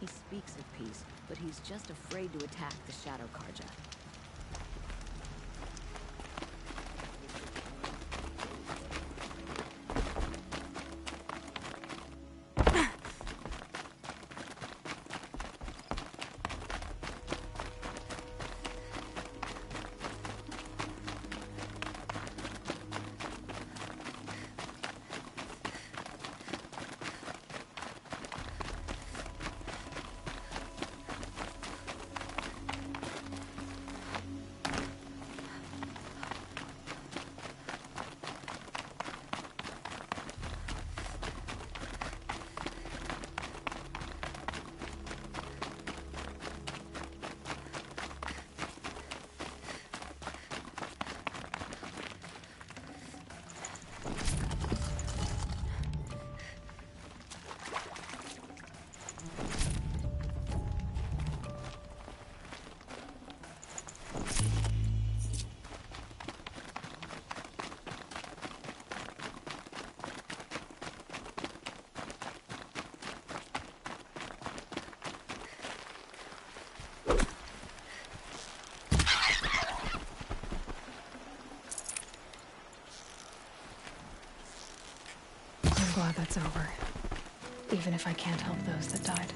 He speaks of peace, but he's just afraid to attack the Shadow Carja. I'm glad that's over. Even if I can't help those that died.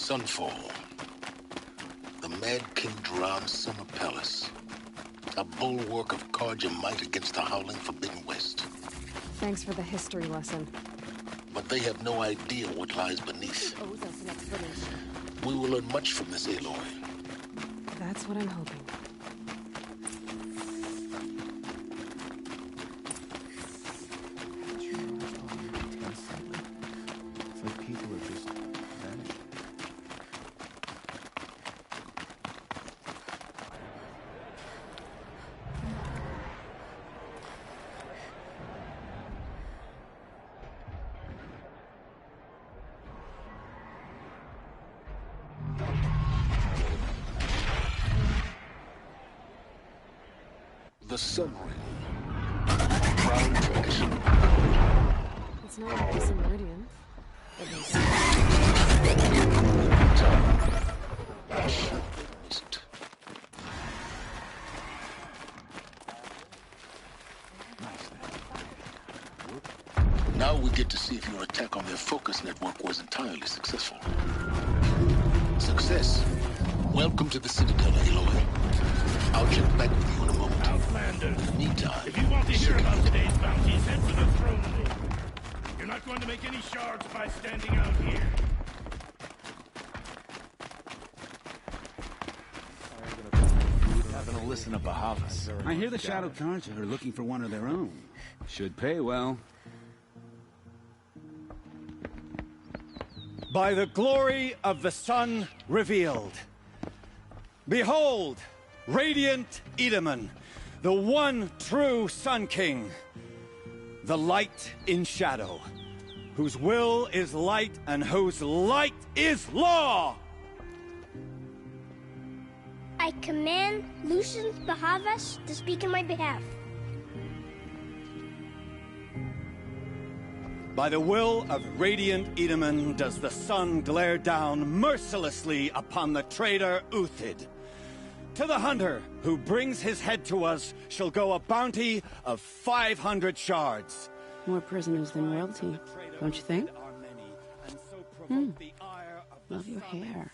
Sunfall. The Mad King Duran's summer palace. A bulwark of Carja might against the howling Forbidden West. Thanks for the history lesson. But they have no idea what lies beneath. It owes us an explanation. We will learn much from this, Aloy. That's what I'm hoping. It's like people are just vanishing. The Sun Ring. Proud tradition. It's not a piece of meridian. At least. Now we get to see if your attack on their focus network was entirely successful. Success. Welcome to the Citadel, Aloy. I'll check back with you in a moment. Outlander. Meantime, If you want to hear about today's bounties, head for the throne room. You're not going to make any shards by standing out here. Having to listen to Bahavas. I hear the Shadow Carja are looking for one of their own. Should pay well. By the glory of the sun revealed. Behold, radiant Edaman, the one true Sun King. The light in shadow, whose will is light and whose light is law! I command Lucian Bahavas to speak in my behalf. By the will of radiant Edaman does the sun glare down mercilessly upon the traitor Uthid. To the hunter who brings his head to us shall go a bounty of 500 shards. More prisoners than royalty, don't you think? Love your hair.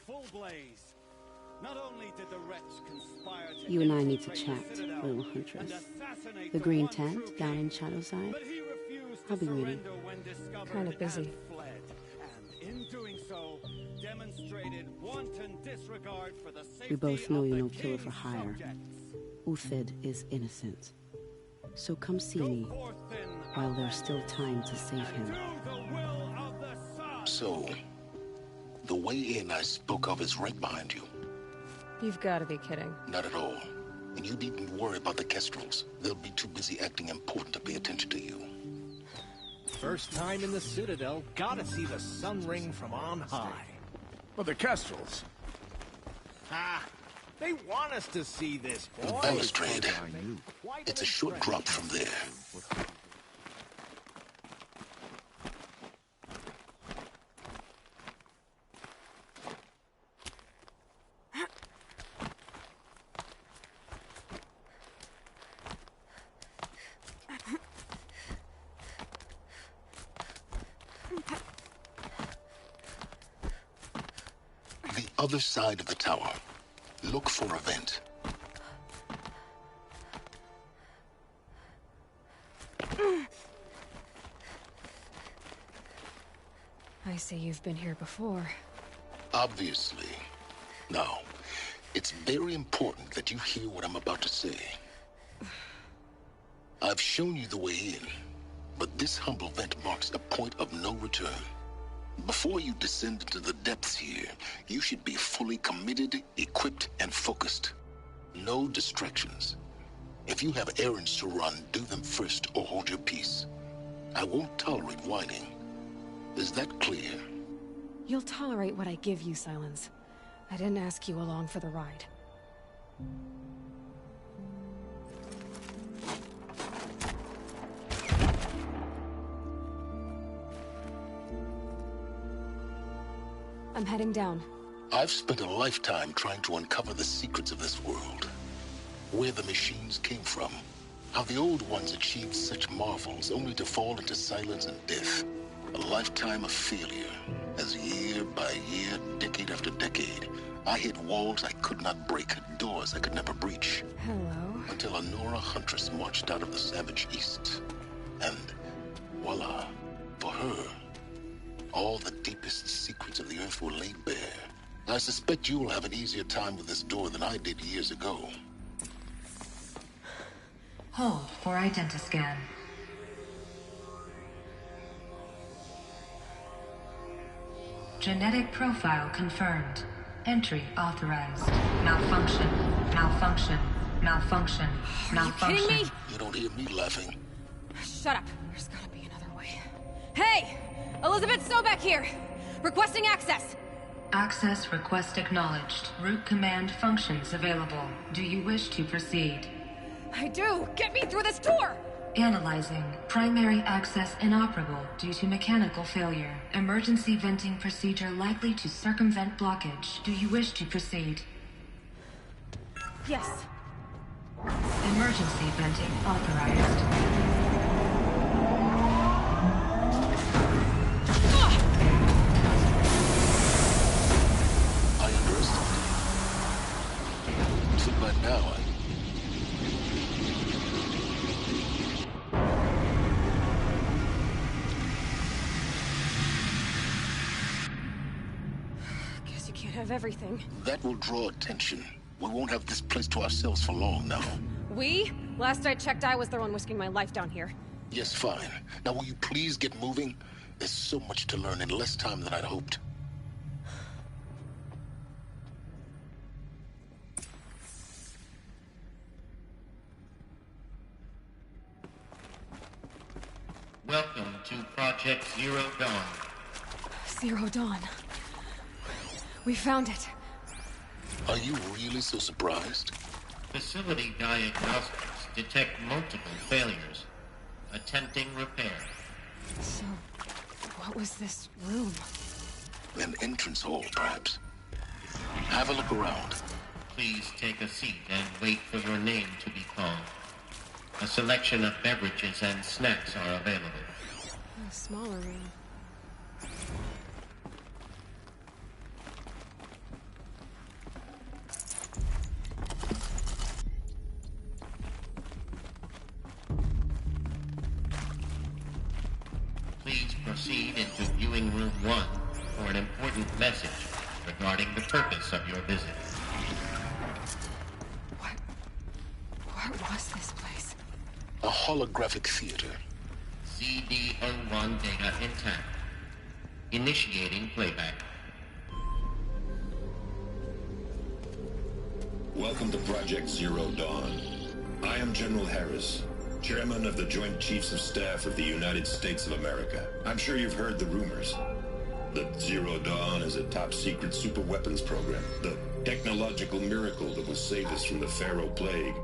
You and I need to chat, little huntress. The green tent down in Shadowside? I'll be waiting. Kind of busy. We both know you're no killer for hire. Uthid is innocent. So come see me while there's still time to save him. So, the way in I spoke of is right behind you. You've got to be kidding. Not at all. And you needn't worry about the Kestrels. They'll be too busy acting important to pay attention to you. First time in the Citadel, gotta see the Sun Ring from on high. But the Kestrels. Ah, they want us to see this, boy. The balustrade. It's a short drop from there. The other side of the tower. Look for a vent. I see you've been here before. Obviously. Now, it's very important that you hear what I'm about to say. I've shown you the way in, but this humble vent marks a point of no return. Before you descend into the depths here, you should be fully committed, equipped, and focused. No distractions. If you have errands to run, do them first or hold your peace. I won't tolerate whining. Is that clear? You'll tolerate what I give you, Silence. I didn't ask you along for the ride. I'm heading down. I've spent a lifetime trying to uncover the secrets of this world. Where the machines came from. How the old ones achieved such marvels only to fall into silence and death. A lifetime of failure, as year by year, decade after decade, I hit walls I could not break, doors I could never breach. Hello. Until a Nora Huntress marched out of the savage East. And voila, for her, all the deepest secrets of the Earth were laid bare. I suspect you'll have an easier time with this door than I did years ago. Hold for identiscan. Genetic profile confirmed. Entry authorized. Malfunction. Malfunction. Malfunction. Malfunction. Are you kidding me? You don't hear me laughing. Shut up. There's gotta be another way. Hey! Elizabeth Sobek here! Requesting access! Access request acknowledged. Root command functions available. Do you wish to proceed? I do! Get me through this door! Analyzing. Primary access inoperable due to mechanical failure. Emergency venting procedure likely to circumvent blockage. Do you wish to proceed? Yes. Emergency venting authorized. I underestimated. So by now, Guess you can't have everything. that will draw attention. We won't have this place to ourselves for long now. We? Last I checked, I was the one risking my life down here. Yes, fine. Now will you please get moving? There's so much to learn in less time than I'd hoped. Welcome to Project Zero Dawn. Zero Dawn. We found it. Are you really so surprised? Facility diagnostics detect multiple failures. Attempting repair. So, what was this room? An entrance hall, perhaps. Have a look around. Please take a seat and wait for your name to be called. A selection of beverages and snacks are available. A smaller room. Please proceed into viewing room 1 for an important message regarding the purpose of your visit. What was this place? A holographic theater. CD01 data intact. Initiating playback. Welcome to Project Zero Dawn. I am General Harris, Chairman of the Joint Chiefs of Staff of the United States of America. I'm sure you've heard the rumors that Zero Dawn is a top-secret superweapons program, the technological miracle that will save us from the Pharaoh Plague,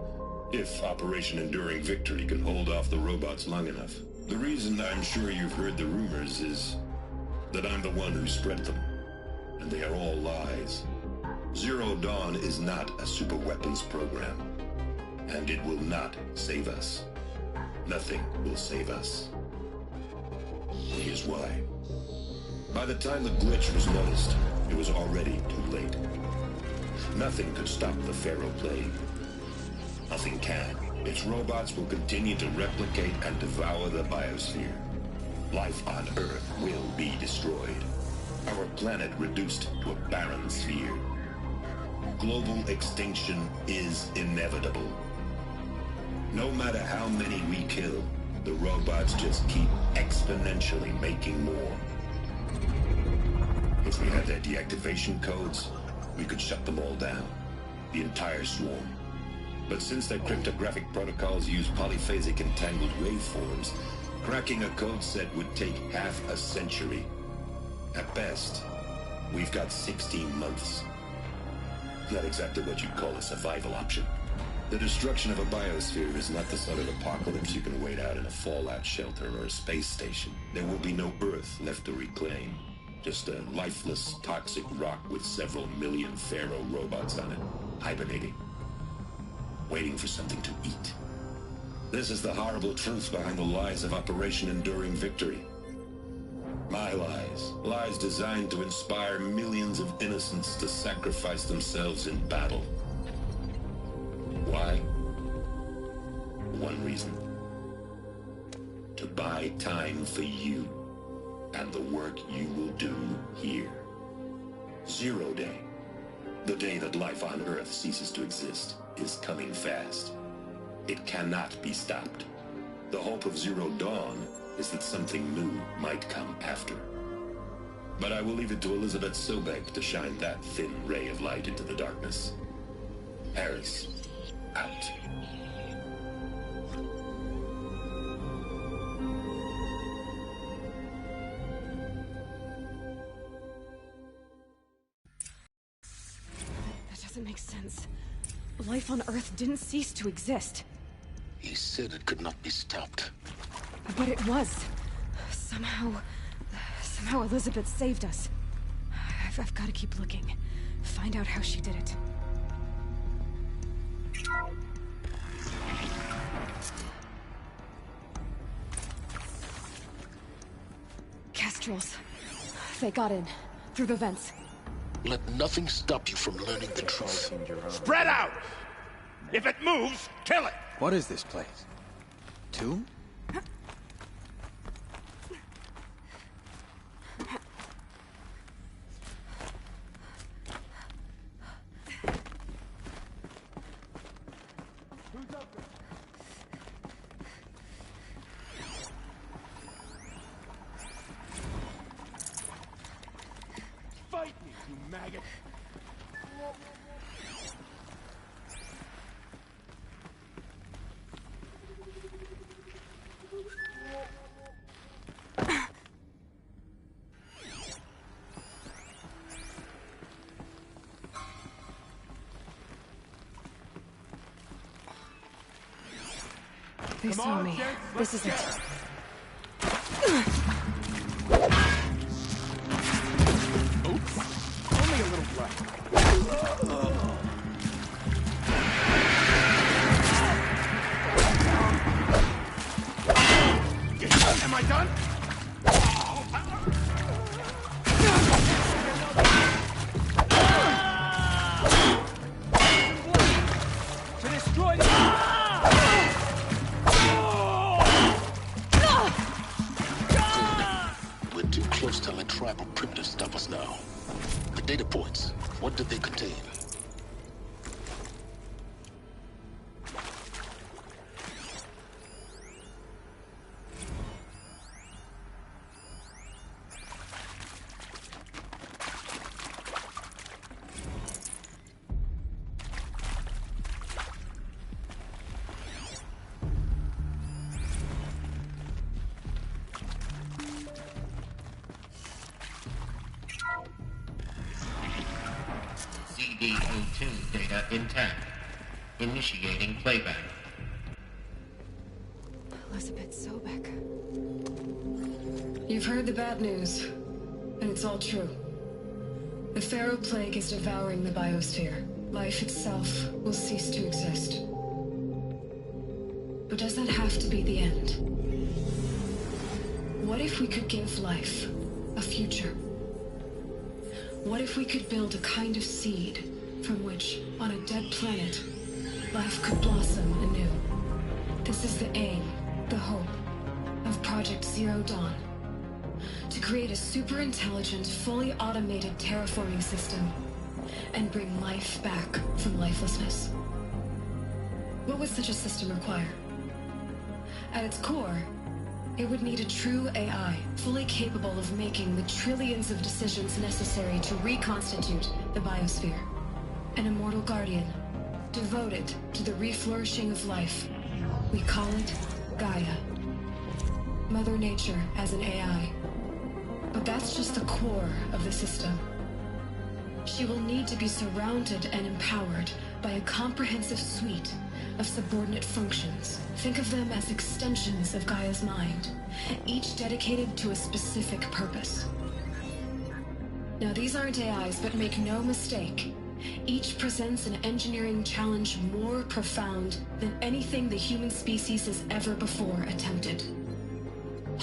if Operation Enduring Victory can hold off the robots long enough. The reason I'm sure you've heard the rumors is that I'm the one who spread them, and they are all lies. Zero Dawn is not a superweapons program, and it will not save us. Nothing will save us. Here's why. By the time the glitch was noticed, it was already too late. Nothing could stop the Pharaoh Plague. Nothing can. Its robots will continue to replicate and devour the biosphere. Life on Earth will be destroyed. Our planet reduced to a barren sphere. Global extinction is inevitable. No matter how many we kill, the robots just keep exponentially making more. If we had their deactivation codes, we could shut them all down. The entire swarm. But since their cryptographic protocols use polyphasic entangled waveforms, cracking a code set would take half a century. At best, we've got 16 months. Not exactly what you'd call a survival option. The destruction of a biosphere is not the sort of apocalypse you can wait out in a fallout shelter or a space station. There will be no Earth left to reclaim. Just a lifeless, toxic rock with several million Pharaoh robots on it, hibernating. Waiting for something to eat. This is the horrible truth behind the lies of Operation Enduring Victory. My lies. Lies designed to inspire millions of innocents to sacrifice themselves in battle. Why? One reason. To buy time for you and the work you will do here. Zero Day. The day that life on Earth ceases to exist is coming fast. It cannot be stopped. The hope of Zero Dawn is that something new might come after. But I will leave it to Elizabeth Sobek to shine that thin ray of light into the darkness. Harris, out. That doesn't make sense. Life on Earth didn't cease to exist. He said it could not be stopped. But it was. Somehow Elizabeth saved us. I've got to keep looking. Find out how she did it. Kestrels. They got in. Through the vents. Let nothing stop you from learning the truth. Spread out! If it moves, kill it! What is this place? Tomb? Fight me, you maggot! They saw me. This is it. Oops. Only a little blood. Am I done? To destroy the... We're too close to let tribal primitives stop us now. The data points, what did they contain? ZD-02 data intact. Initiating playback. Elizabeth Sobek. You've heard the bad news, and it's all true. The Pharaoh Plague is devouring the biosphere. Life itself will cease to exist. But does that have to be the end? What if we could give life a future? What if we could build a kind of seed from which, on a dead planet, life could blossom anew? This is the aim, the hope, of Project Zero Dawn. To create a super-intelligent, fully automated terraforming system and bring life back from lifelessness. What would such a system require? At its core, it would need a true AI, fully capable of making the trillions of decisions necessary to reconstitute the biosphere. An immortal guardian, devoted to the reflourishing of life. We call it Gaia. Mother Nature as an AI. But that's just the core of the system. She will need to be surrounded and empowered by a comprehensive suite of subordinate functions. Think of them as extensions of Gaia's mind, each dedicated to a specific purpose. Now, these aren't AIs, but make no mistake, each presents an engineering challenge more profound than anything the human species has ever before attempted.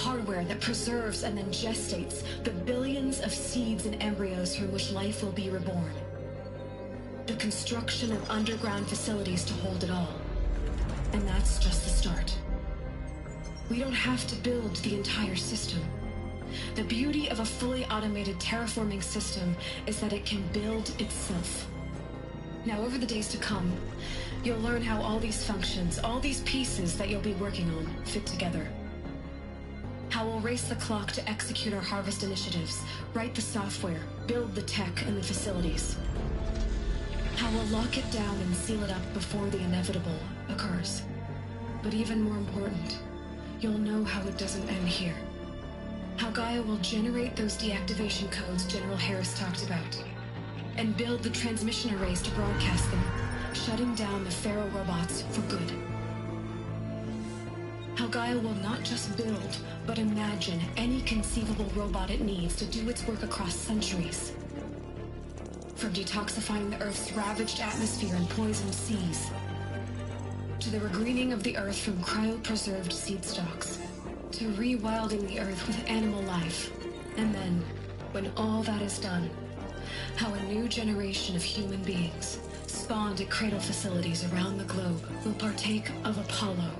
hardware that preserves and then gestates the billions of seeds and embryos from which life will be reborn. The construction of underground facilities to hold it all. And that's just the start. We don't have to build the entire system. The beauty of a fully automated terraforming system is that it can build itself. Now, over the days to come, you'll learn how all these functions, all these pieces that you'll be working on, fit together. How we'll race the clock to execute our harvest initiatives, write the software, build the tech and the facilities. How we'll lock it down and seal it up before the inevitable occurs. But even more important, you'll know how it doesn't end here. How Gaia will generate those deactivation codes General Harris talked about, and build the transmission arrays to broadcast them, shutting down the Pharaoh robots for good. How Gaia will not just build, but imagine any conceivable robot it needs to do its work across centuries. From detoxifying the Earth's ravaged atmosphere and poisoned seas, to the regreening of the Earth from cryopreserved seed stocks, to rewilding the Earth with animal life. And then, when all that is done, how a new generation of human beings, spawned at cradle facilities around the globe, will partake of Apollo,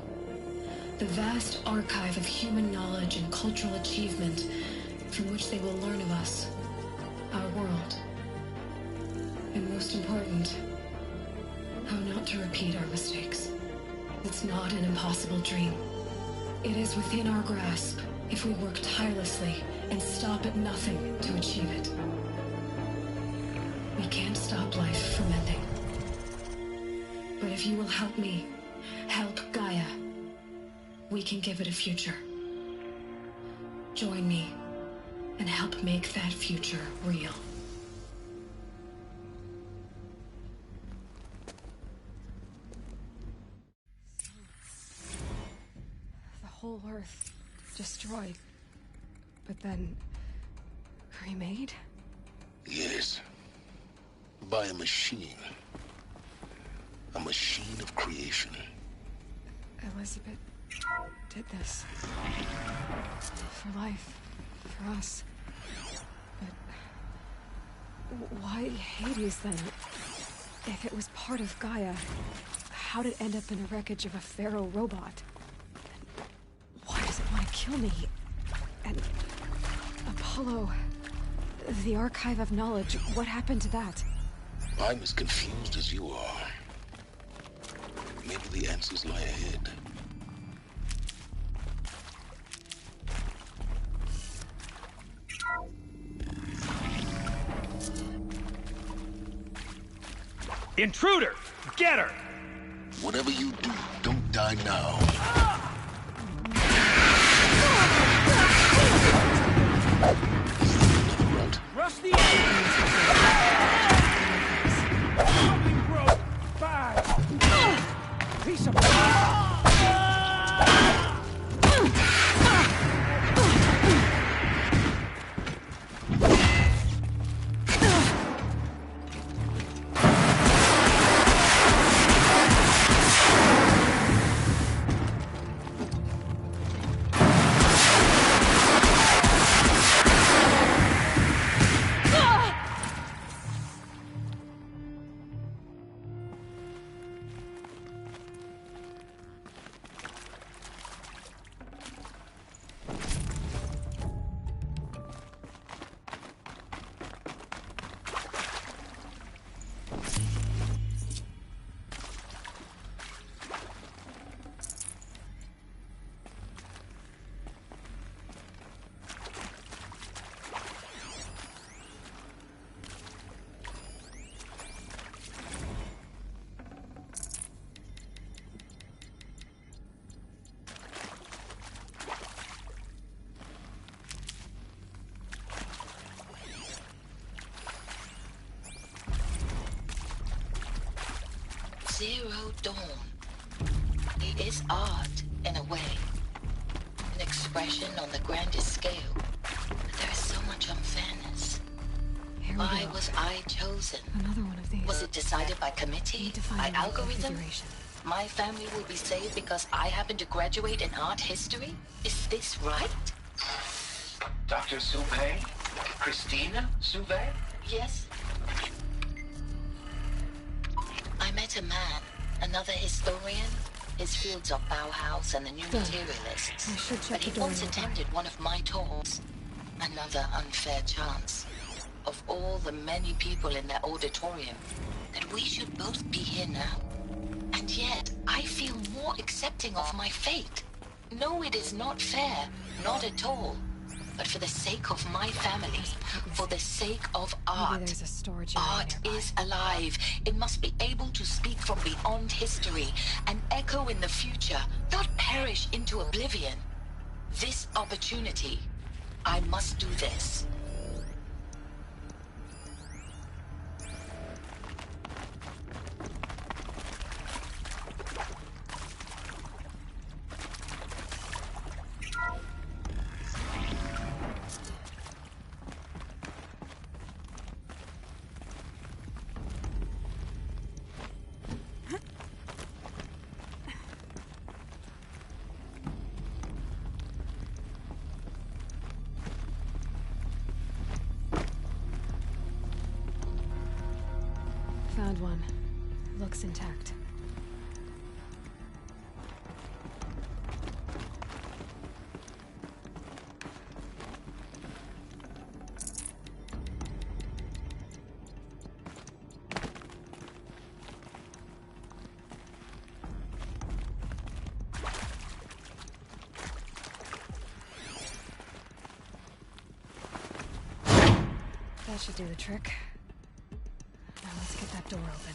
the vast archive of human knowledge and cultural achievement from which they will learn of us, our world. And most important, how not to repeat our mistakes. It's not an impossible dream. It is within our grasp if we work tirelessly and stop at nothing to achieve it. We can't stop life from ending. But if you will help me, help Gaia, we can give it a future. Join me and help make that future real. The whole Earth destroyed, but then remade? Yes. By a machine. A machine of creation. Elizabeth did this. For life. For us. But why Hades then? If it was part of Gaia, how did it end up in the wreckage of a Pharaoh robot? And why does it want to kill me? And Apollo, the archive of knowledge, what happened to that? I'm as confused as you are. Maybe the answers lie ahead. Intruder! Get her! Whatever you do, don't die now. Rush the enemy! Something broke! Bye! Piece of... Zero Dawn. It is art, in a way. An expression on the grandest scale. But there is so much unfairness. Why was I chosen? Another one of these. Was it decided by committee? By algorithm? My family will be saved because I happen to graduate in art history? Is this right? Dr. Soubey? Christina Soubey? Yes? I met a man, another historian. His fields are Bauhaus and the New Materialists. I should check But he the door once nearby. attended one of my talks. Another unfair chance. Of all the many people in that auditorium, that we should both be here now. And yet, I feel more accepting of my fate. No, it is not fair. Not at all. But for the sake of my family, for the sake of art. Maybe there's a storage area Art nearby. is alive. It must be able to speak from beyond history and echo in the future, not perish into oblivion. This opportunity, I must do this. Found one. Looks intact. That should do the trick. Now let's get that door open.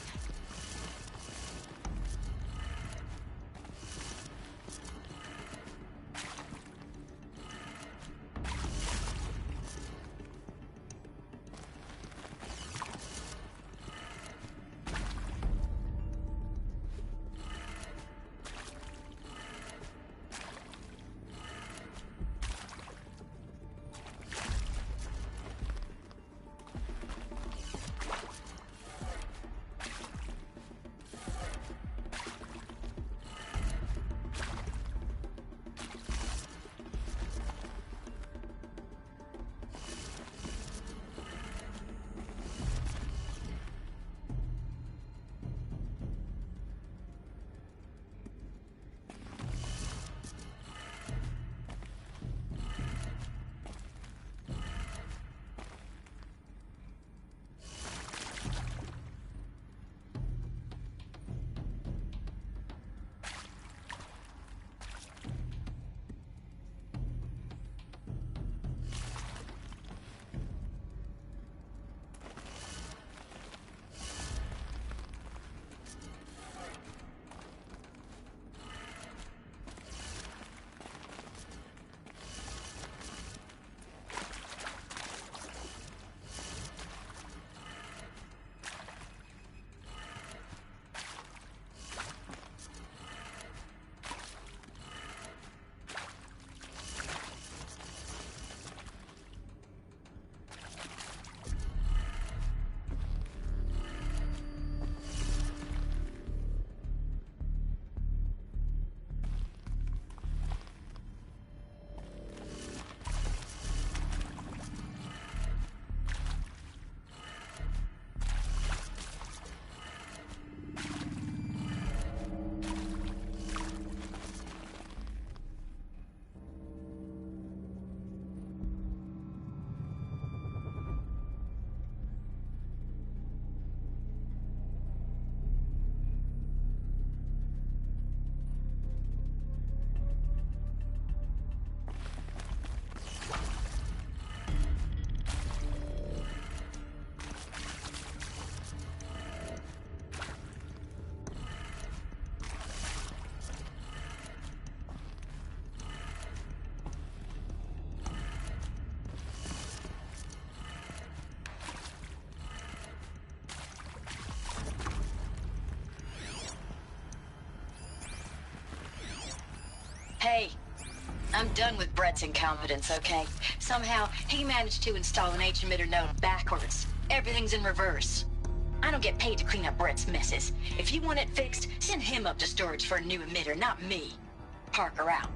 Hey, I'm done with Brett's incompetence, okay? Somehow, he managed to install an H-emitter node backwards. Everything's in reverse. I don't get paid to clean up Brett's messes. If you want it fixed, send him up to storage for a new emitter, not me. Parker out.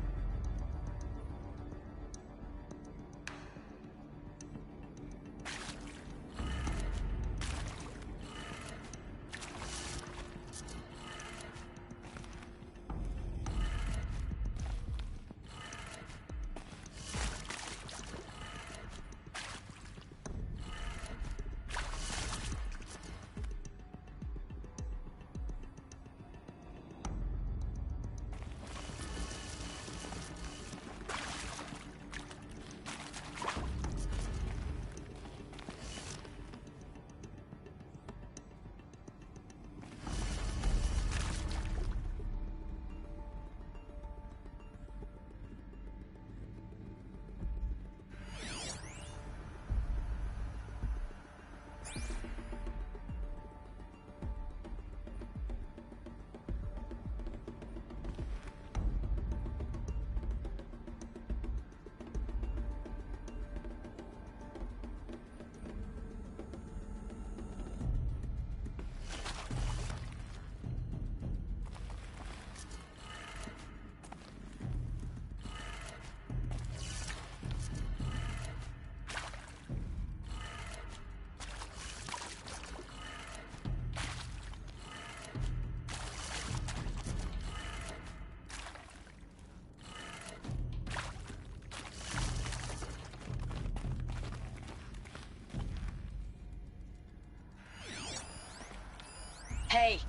Hey,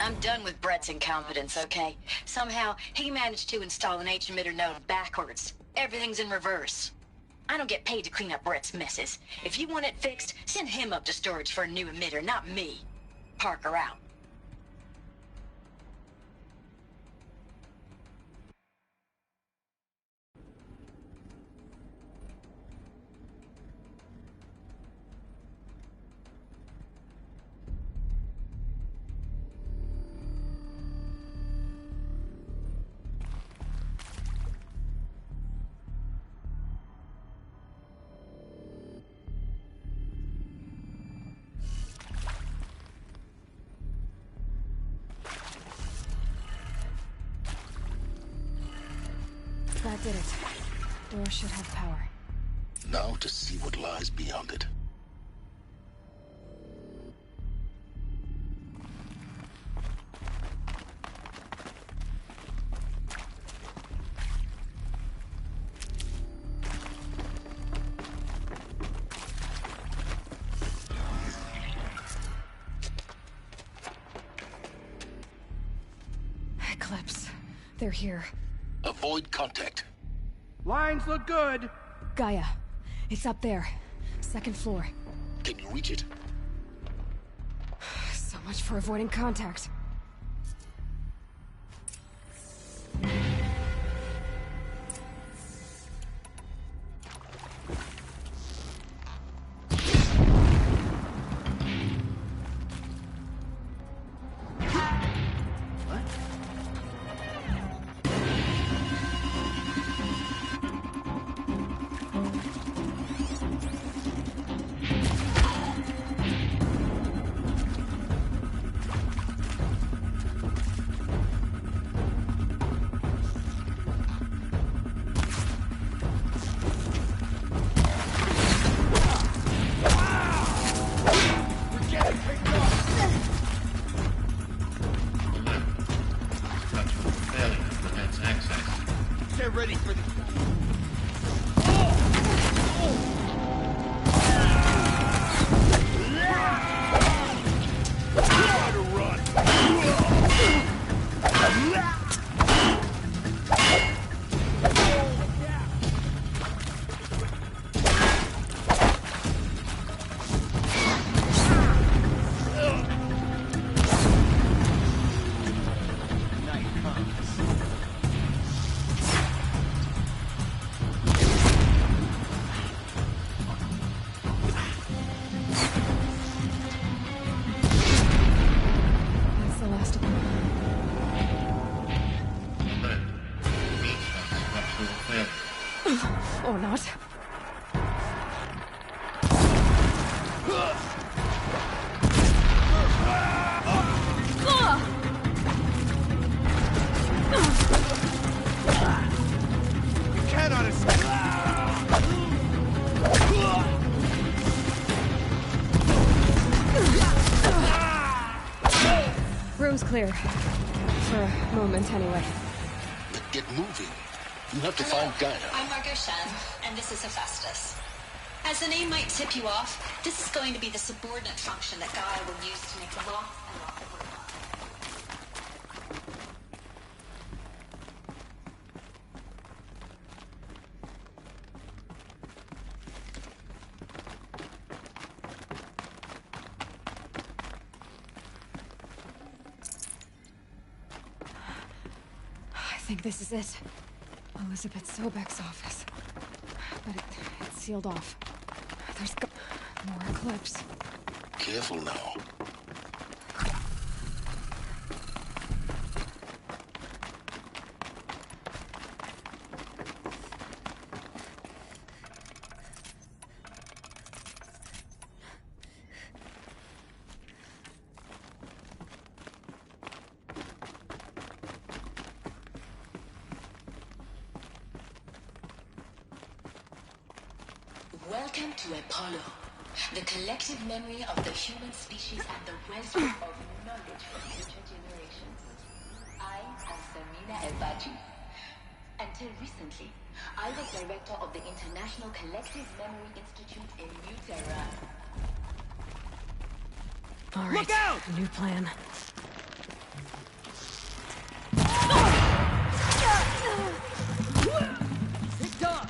I'm done with Brett's incompetence, okay? Somehow, he managed to install an H-emitter node backwards. Everything's in reverse. I don't get paid to clean up Brett's messes. If you want it fixed, send him up to storage for a new emitter, not me. Parker out. That did it. Door should have power. Now to see what lies beyond it. Eclipse. They're here. Avoid contact. Lines look good. Gaia. It's up there. Second floor. Can you reach it? So much for avoiding contact. Ready for the... Or not. You cannot escape. Room's clear. For a moment, anyway. But get moving. You have to find Gaia. I'm Margot Shen, and this is Hephaestus. As the name might tip you off, this is going to be the subordinate function that Gaia will use to make lots and lots of robots. I think this is it. Elizabeth Sobek's office. But it's sealed off. There's more Eclipse. Careful now. Welcome to Apollo, the collective memory of the human species and the wellspring of knowledge for future generations. I am Samina Elbaji. Until recently, I was director of the International Collective Memory Institute in New Tehran. All right. Look out! New plan. TikTok!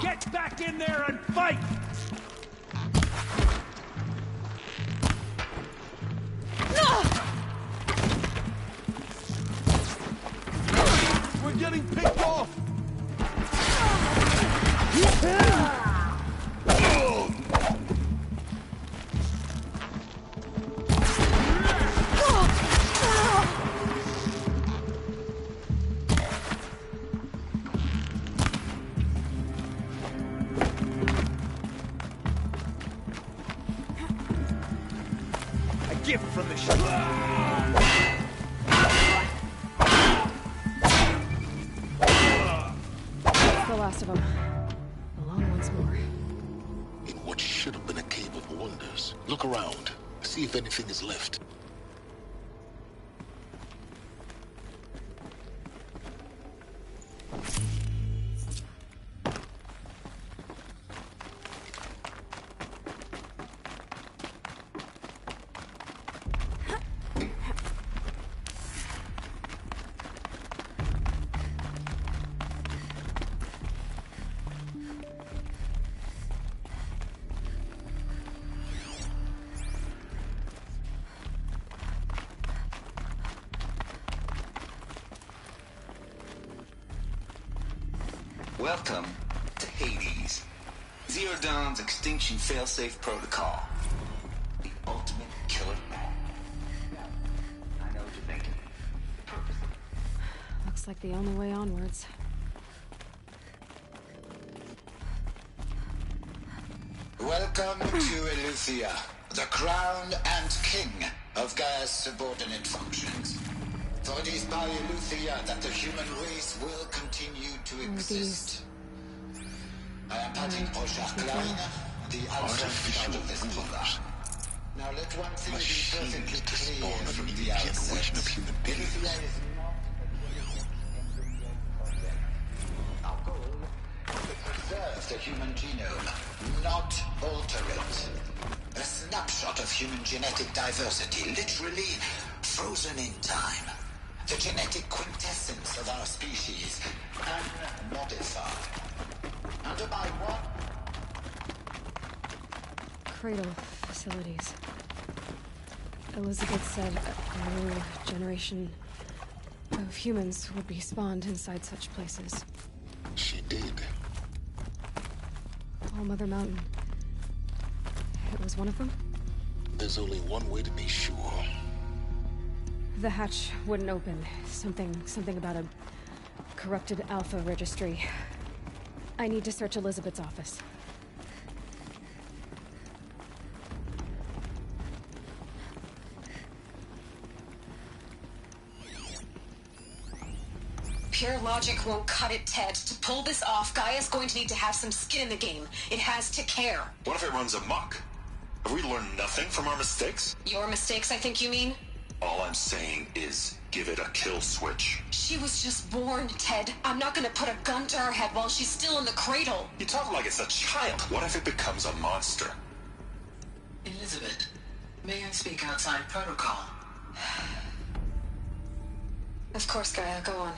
Get back in there and fight! We're getting picked off! A gift from the ship. That's the last of them. Alone once more. In what should have been a cave of wonders. Look around. See if anything is left. Welcome to Hades, Zero Dawn's extinction failsafe protocol. The ultimate killer map. I know what you're thinking. Looks like the only way onwards. Welcome to Eleuthia, the crown and king of Gaia's subordinate functions. For it is by Eleuthia that the human race will continue to exist. I am Patrick Pochard Klein, the artificial of this program. Now let one thing be perfectly clear from the outset. Eleuthia is not our goal is to preserve the human genome, not alter it. A snapshot of human genetic diversity, literally frozen in time. The genetic quintessence of our species, unmodified. Under my what? Cradle facilities. Elizabeth said a new generation of humans would be spawned inside such places. She did. All Mother Mountain. It was one of them? There's only one way to be sure. The hatch wouldn't open. Something about a corrupted Alpha registry. I need to search Elizabeth's office. Pure logic won't cut it, Ted. To pull this off, Gaia's going to need to have some skin in the game. It has to care. What if it runs amok? Have we learned nothing from our mistakes? Your mistakes, I think you mean? All I'm saying is, give it a kill switch. She was just born, Ted. I'm not gonna put a gun to her head while she's still in the cradle. You talk like it's a child. What if it becomes a monster? Elizabeth, may I speak outside protocol? Of course, Gaia, go on.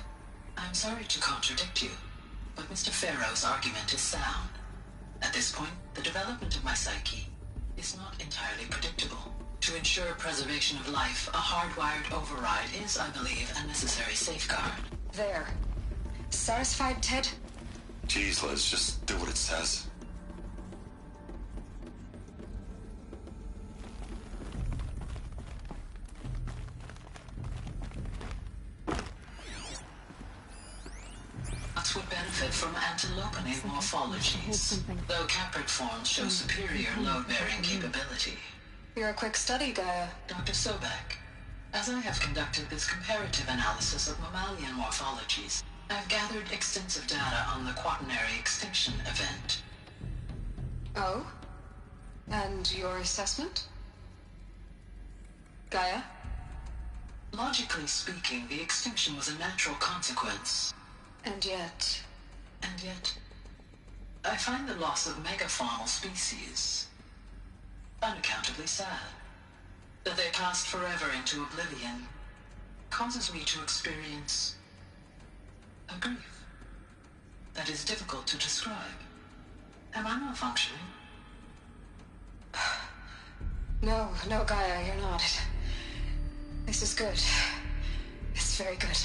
I'm sorry to contradict you, but Mr. Farrow's argument is sound. At this point, the development of my psyche is not entirely predictable. To ensure preservation of life, a hardwired override is, I believe, a necessary safeguard. There. Satisfied, Ted? Jeez, Liz, just do what it says. Nuts would benefit from antilopinate morphologies, though caprid forms show superior load-bearing capability. You're a quick study, Gaia. Dr. Sobek, as I have conducted this comparative analysis of mammalian morphologies, I've gathered extensive data on the quaternary extinction event. Oh? And your assessment? Gaia? Logically speaking, the extinction was a natural consequence. And yet... I find the loss of megafaunal species unaccountably sad. That they passed forever into oblivion causes me to experience a grief that is difficult to describe. Am I malfunctioning? No, Gaia, you're not. This is good. It's very good.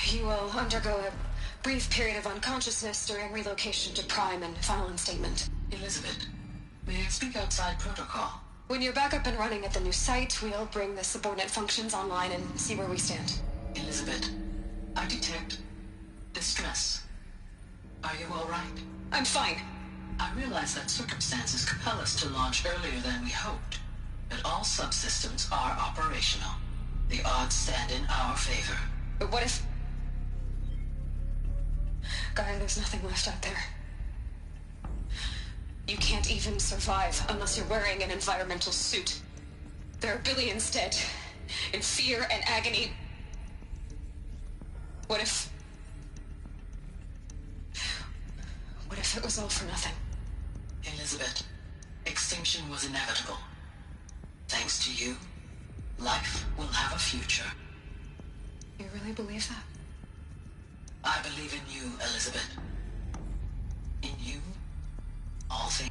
You will undergo a brief period of unconsciousness during relocation to Prime and final instatement. Elizabeth, may I speak outside protocol? When you're back up and running at the new site, we'll bring the subordinate functions online and see where we stand. Elizabeth, I detect distress. Are you all right? I'm fine. I realize that circumstances compel us to launch earlier than we hoped, but all subsystems are operational. The odds stand in our favor. But what if... Gaia, there's nothing left out there. You can't even survive unless you're wearing an environmental suit. There are billions dead, in fear and agony. What if it was all for nothing? Elizabeth, extinction was inevitable. Thanks to you, life will have a future. You really believe that? I believe in you, Elizabeth. In you, all things.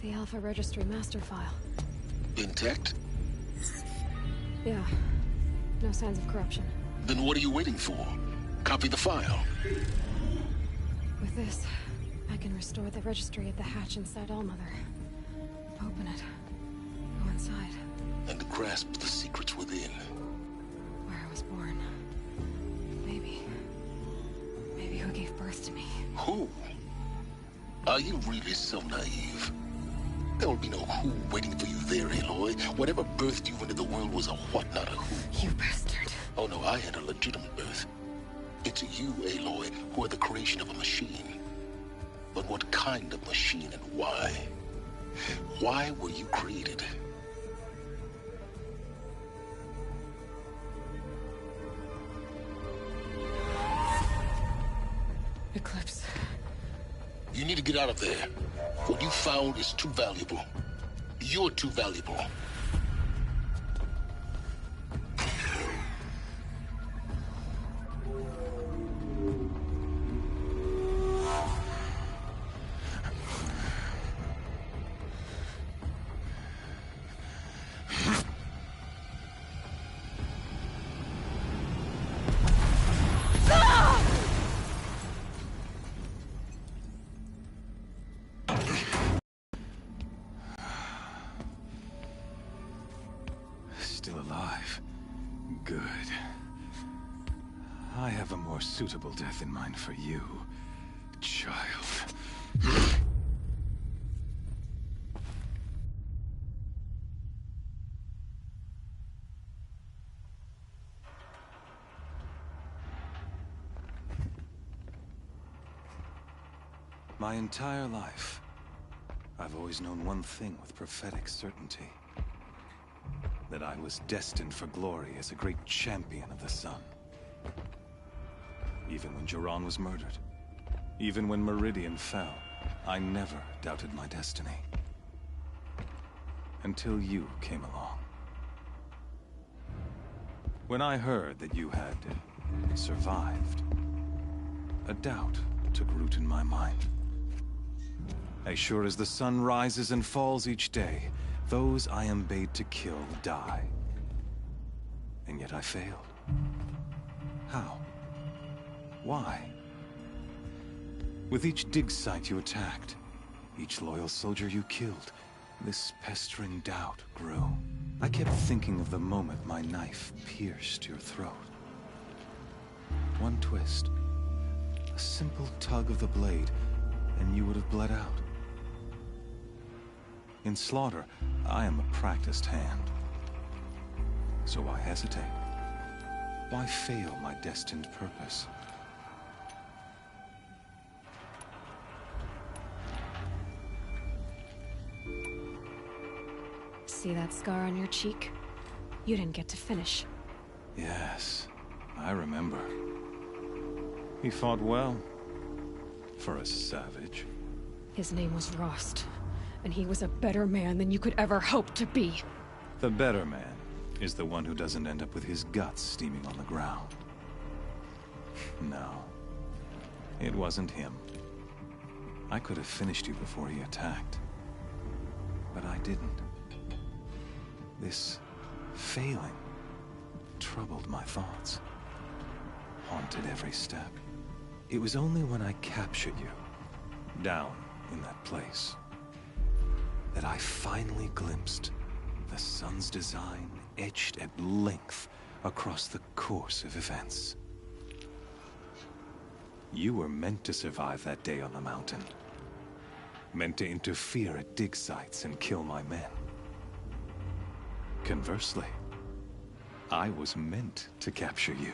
The Alpha Registry master file. Intact? Yeah. No signs of corruption. Then what are you waiting for? Copy the file. With this, I can restore the registry at the hatch inside Allmother. Open it. Go inside. And grasp the secrets within. Where I was born. Maybe who gave birth to me. Who? Are you really so naive? There will be no who waiting for you there, Aloy. Whatever birthed you into the world was a what, not a who. You bastard. Oh no, I had a legitimate birth. It's you, Aloy, who are the creation of a machine. But what kind of machine and why? Why were you created? Eclipse. You need to get out of there. What you found is too valuable. You're too valuable. Still alive. Good. I have a more suitable death in mind for you, child. My entire life, I've always known one thing with prophetic certainty. That I was destined for glory as a great champion of the sun. Even when Jiran was murdered, even when Meridian fell, I never doubted my destiny. Until you came along. When I heard that you had survived, a doubt took root in my mind. As sure as the sun rises and falls each day, those I am bade to kill die. And yet I failed. How? Why? With each dig site you attacked, each loyal soldier you killed, this pestering doubt grew. I kept thinking of the moment my knife pierced your throat. One twist, a simple tug of the blade, and you would have bled out. In slaughter, I am a practiced hand. So why hesitate? Why fail my destined purpose? See that scar on your cheek? You didn't get to finish. Yes, I remember. He fought well. For a savage. His name was Rost, and he was a better man than you could ever hope to be. The better man is the one who doesn't end up with his guts steaming on the ground. No, it wasn't him. I could have finished you before he attacked. But I didn't. This failing troubled my thoughts, haunted every step. It was only when I captured you, down in that place, that I finally glimpsed the sun's design etched at length across the course of events. You were meant to survive that day on the mountain. Meant to interfere at dig sites and kill my men. Conversely, I was meant to capture you.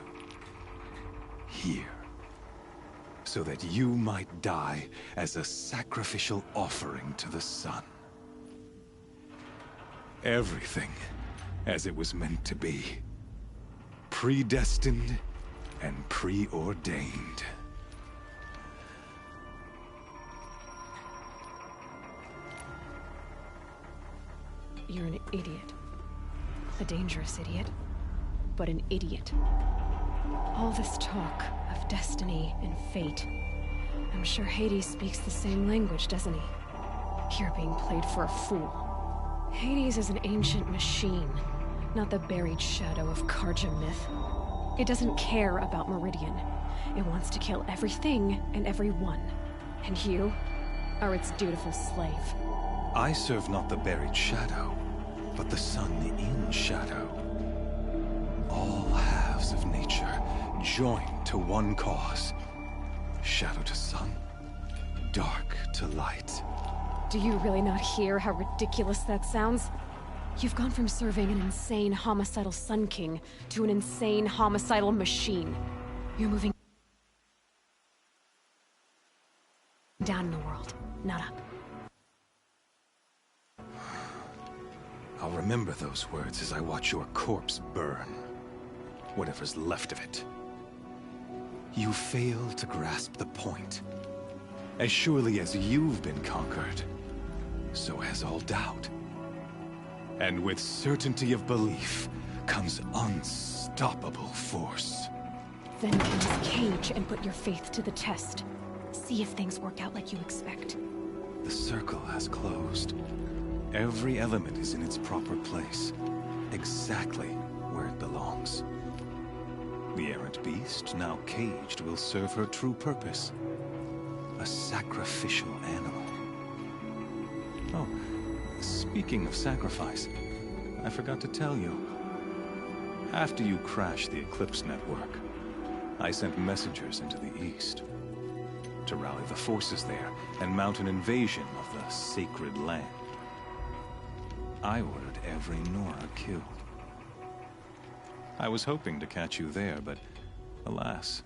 Here. So that you might die as a sacrificial offering to the sun. Everything as it was meant to be. Predestined and preordained. You're an idiot. A dangerous idiot, but an idiot. All this talk of destiny and fate. I'm sure Hades speaks the same language, doesn't he? You're being played for a fool. Hades is an ancient machine, not the buried shadow of Karja myth. It doesn't care about Meridian. It wants to kill everything and everyone. And you are its dutiful slave. I serve not the buried shadow, but the sun in shadow. All halves of nature joined to one cause. Shadow to sun, dark to light. Do you really not hear how ridiculous that sounds? You've gone from serving an insane homicidal Sun King to an insane homicidal machine. You're moving down in the world, not up. I'll remember those words as I watch your corpse burn. Whatever's left of it. You fail to grasp the point. As surely as you've been conquered, so has all doubt. And with certainty of belief comes unstoppable force. Then get in this cage and put your faith to the test. See if things work out like you expect. The circle has closed. Every element is in its proper place, exactly where it belongs. The errant beast, now caged, will serve her true purpose. A sacrificial animal. Oh, speaking of sacrifice, I forgot to tell you. After you crashed the Eclipse network, I sent messengers into the east to rally the forces there and mount an invasion of the sacred land. I ordered every Nora killed. I was hoping to catch you there, but alas,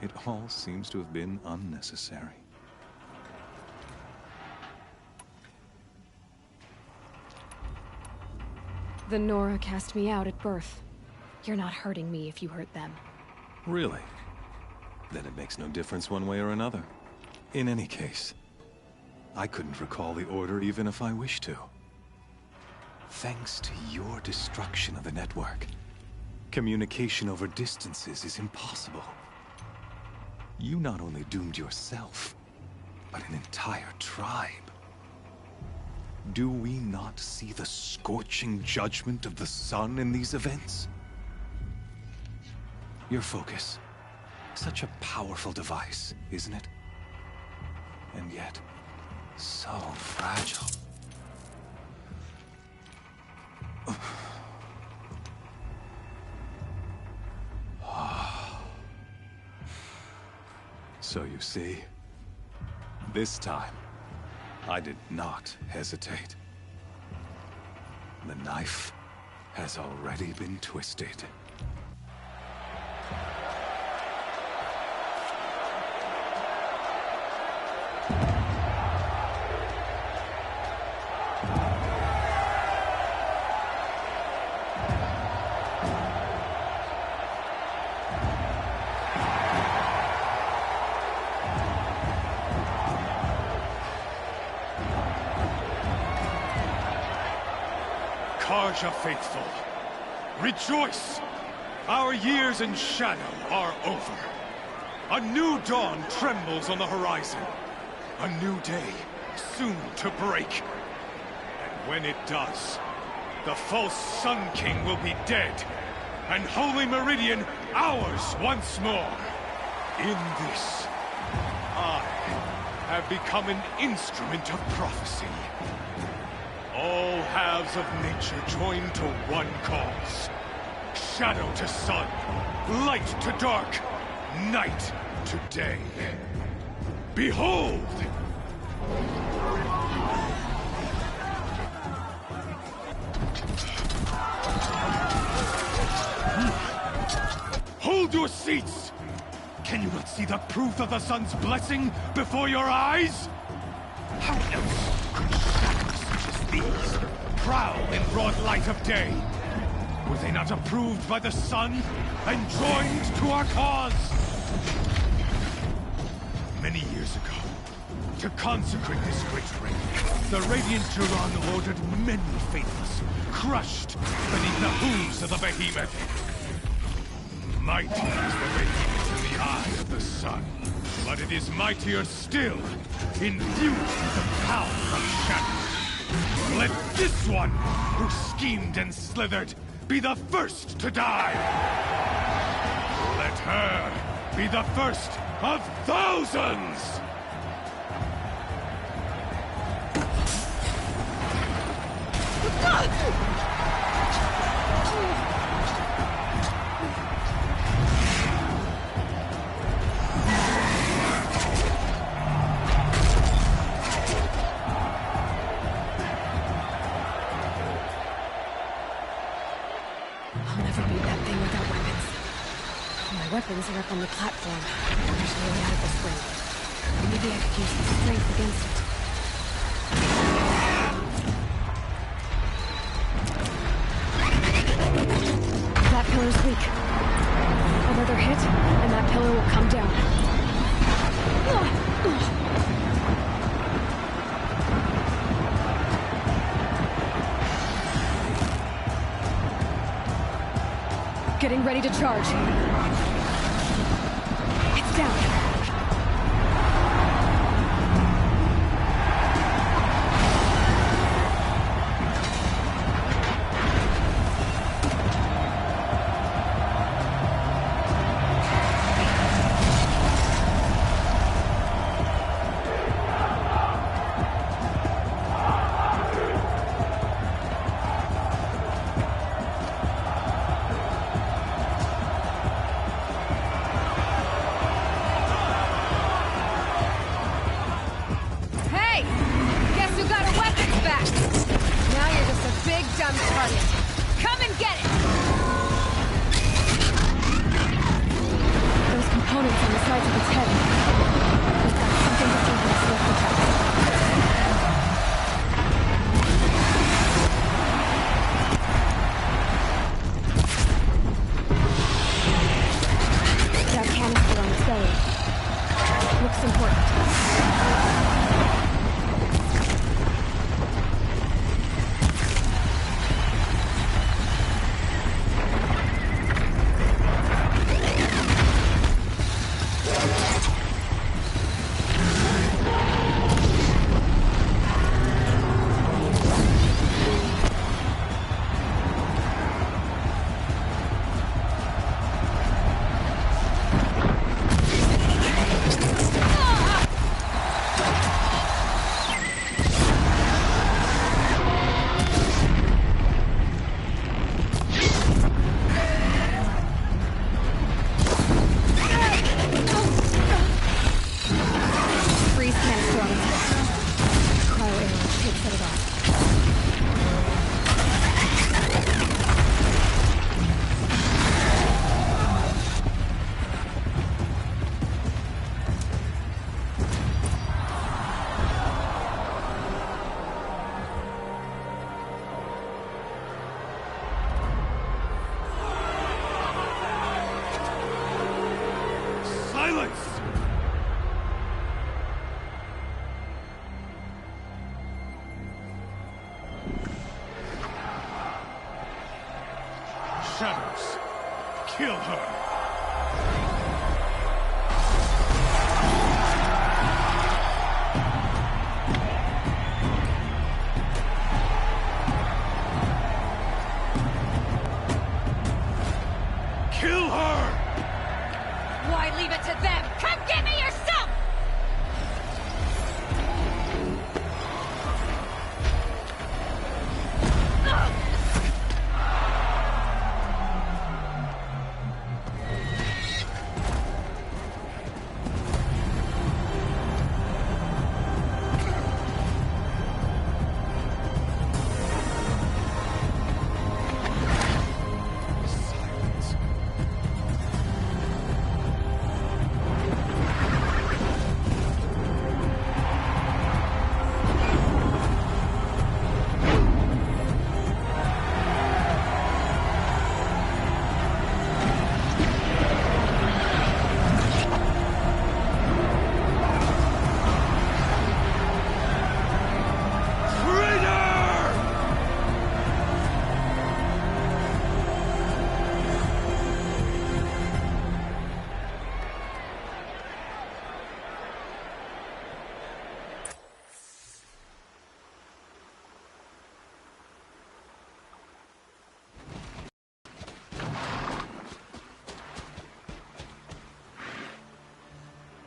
it all seems to have been unnecessary. The Nora cast me out at birth. You're not hurting me if you hurt them. Really? Then it makes no difference one way or another. In any case, I couldn't recall the order even if I wished to. Thanks to your destruction of the network, communication over distances is impossible. You not only doomed yourself, but an entire tribe. Do we not see the scorching judgment of the sun in these events? Your focus. Such a powerful device, isn't it? And yet, so fragile. So you see, this time, I did not hesitate. The knife has already been twisted. Carja faithful, rejoice! Our years in shadow are over. A new dawn trembles on the horizon. A new day soon to break. And when it does, the false Sun King will be dead, and Holy Meridian ours once more. In this, I have become an instrument of prophecy. All halves of nature join to one cause. Shadow to sun, light to dark, night to day. Behold! Hold your seats! Can you not see the proof of the sun's blessing before your eyes? How else could shadows such as these prowl in broad light of day? Were they not approved by the sun and joined to our cause? Many years ago, to consecrate this great ring, the Radiant Turan ordered many faithless, crushed beneath the hooves of the behemoth. Mighty is the behemoth in the eye of the sun, but it is mightier still, infused with the power of shadow. Let this one, who schemed and slithered, be the first to die! Let her be the first of thousands! Weapons are up on the platform. There's no way out of this ring. Maybe I could use the strength against it. That pillar's weak. Another hit, and that pillar will come down. Getting ready to charge. It's down. shadows. Kill her. Kill her! Why leave it to them? Come get me yourself!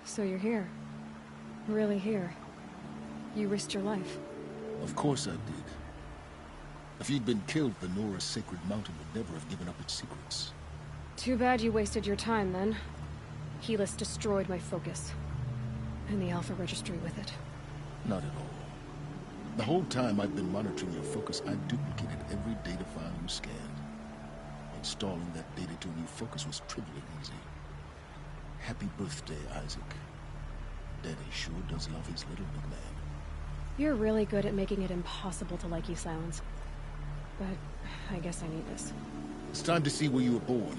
So you're here. Really here. You risked your life. Of course I did. If you'd been killed, the Nora's sacred mountain would never have given up its secrets. Too bad you wasted your time, then. Helis destroyed my focus. And the Alpha Registry with it. Not at all. The whole time I've been monitoring your focus, I've duplicated every data file you scanned. Installing that data to a new focus was trivially easy. Happy birthday, Isaac. Daddy sure does love his little big man. You're really good at making it impossible to like you, Silence. But I guess I need this. It's time to see where you were born.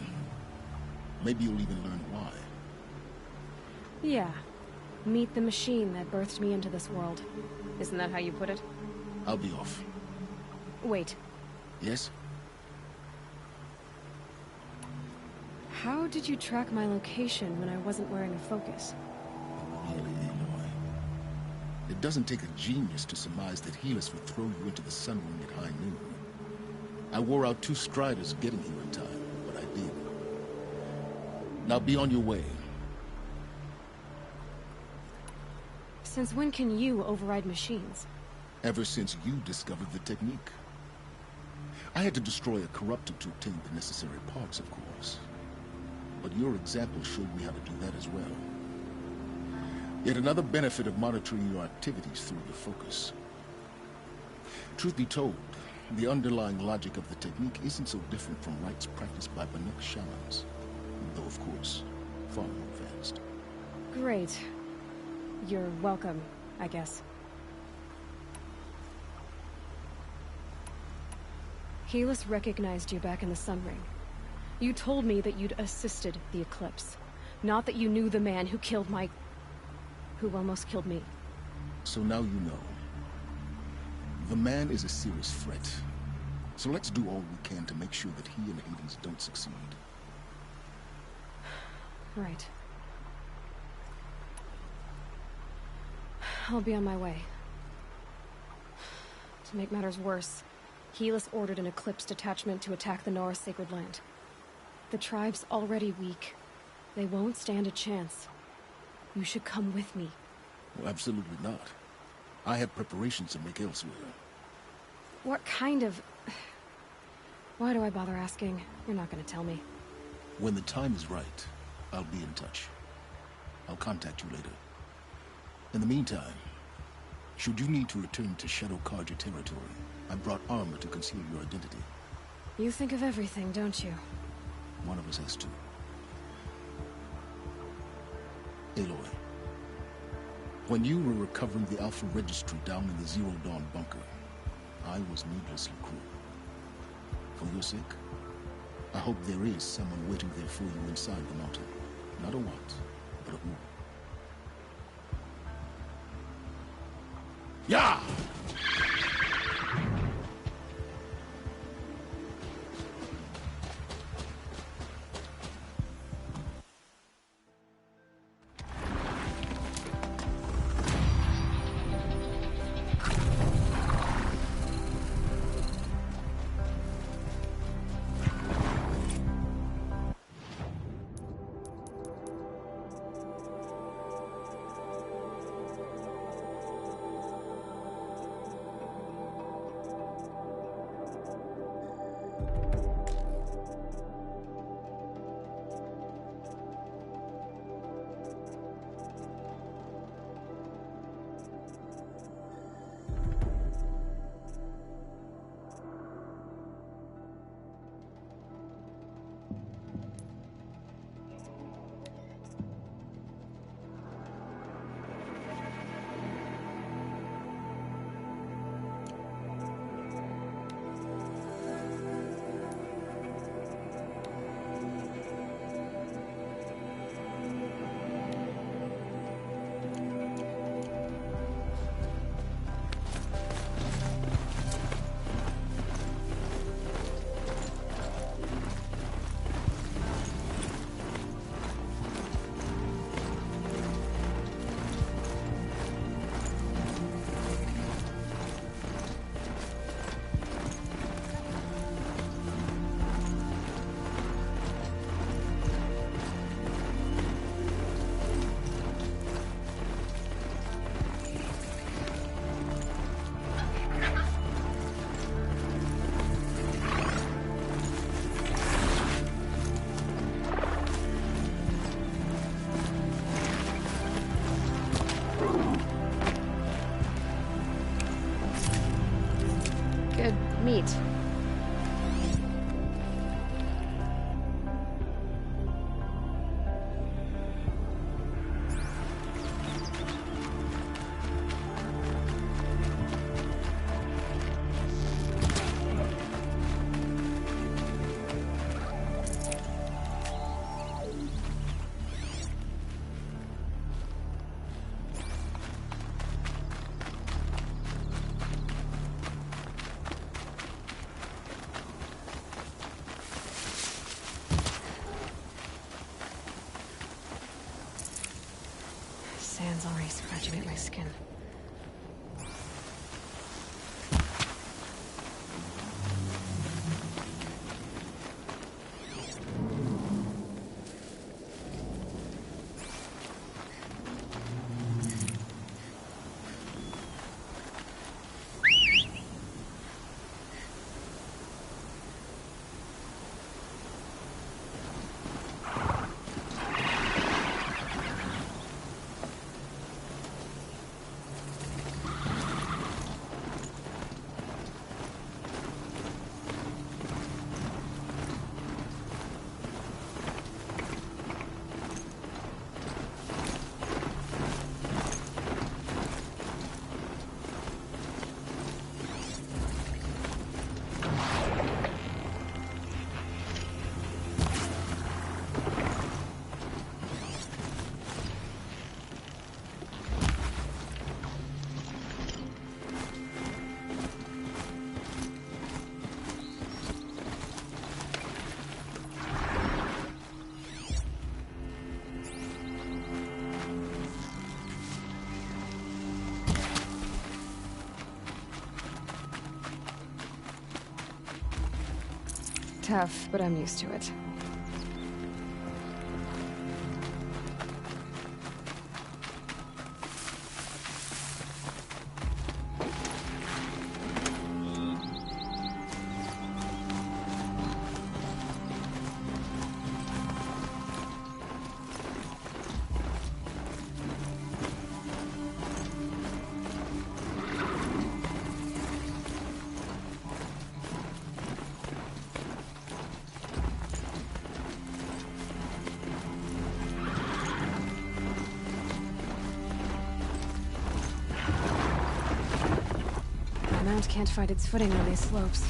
Maybe you'll even learn why. Yeah. Meet the machine that birthed me into this world. Isn't that how you put it? I'll be off. Wait. Yes? How did you track my location when I wasn't wearing a focus? Really, Aloy? It doesn't take a genius to surmise that Helis would throw you into the Sun Ring at high noon. I wore out 2 Striders getting here in time, but I did. Now be on your way. Since when can you override machines? Ever since you discovered the technique. I had to destroy a corruptor to obtain the necessary parts, of course. But your example showed me how to do that as well. Yet another benefit of monitoring your activities through your focus. Truth be told, the underlying logic of the technique isn't so different from rites practiced by Banuk shamans. Though, of course, far more advanced. Great. You're welcome, I guess. Helis recognized you back in the Sun Ring. You told me that you'd assisted the Eclipse. Not that you knew the man who killed my... who almost killed me. So now you know. The man is a serious threat. So let's do all we can to make sure that he and Hades don't succeed. Right. I'll be on my way. To make matters worse, Helis ordered an Eclipse detachment to attack the Nora Sacred Land. The tribe's already weak. They won't stand a chance. You should come with me. Well, absolutely not. I have preparations to make elsewhere. What kind of... Why do I bother asking? You're not gonna tell me. When the time is right, I'll be in touch. I'll contact you later. In the meantime, should you need to return to Shadow Carja territory, I brought armor to conceal your identity. You think of everything, don't you? One of us has to. Aloy, when you were recovering the Alpha Registry down in the Zero Dawn bunker, I was needlessly cruel. For your sake, I hope there is someone waiting there for you inside the mountain. Not a want, but a who. Yeah! sun's already scratching at my skin. Tough, but I'm used to it. The mount can't find its footing on these slopes.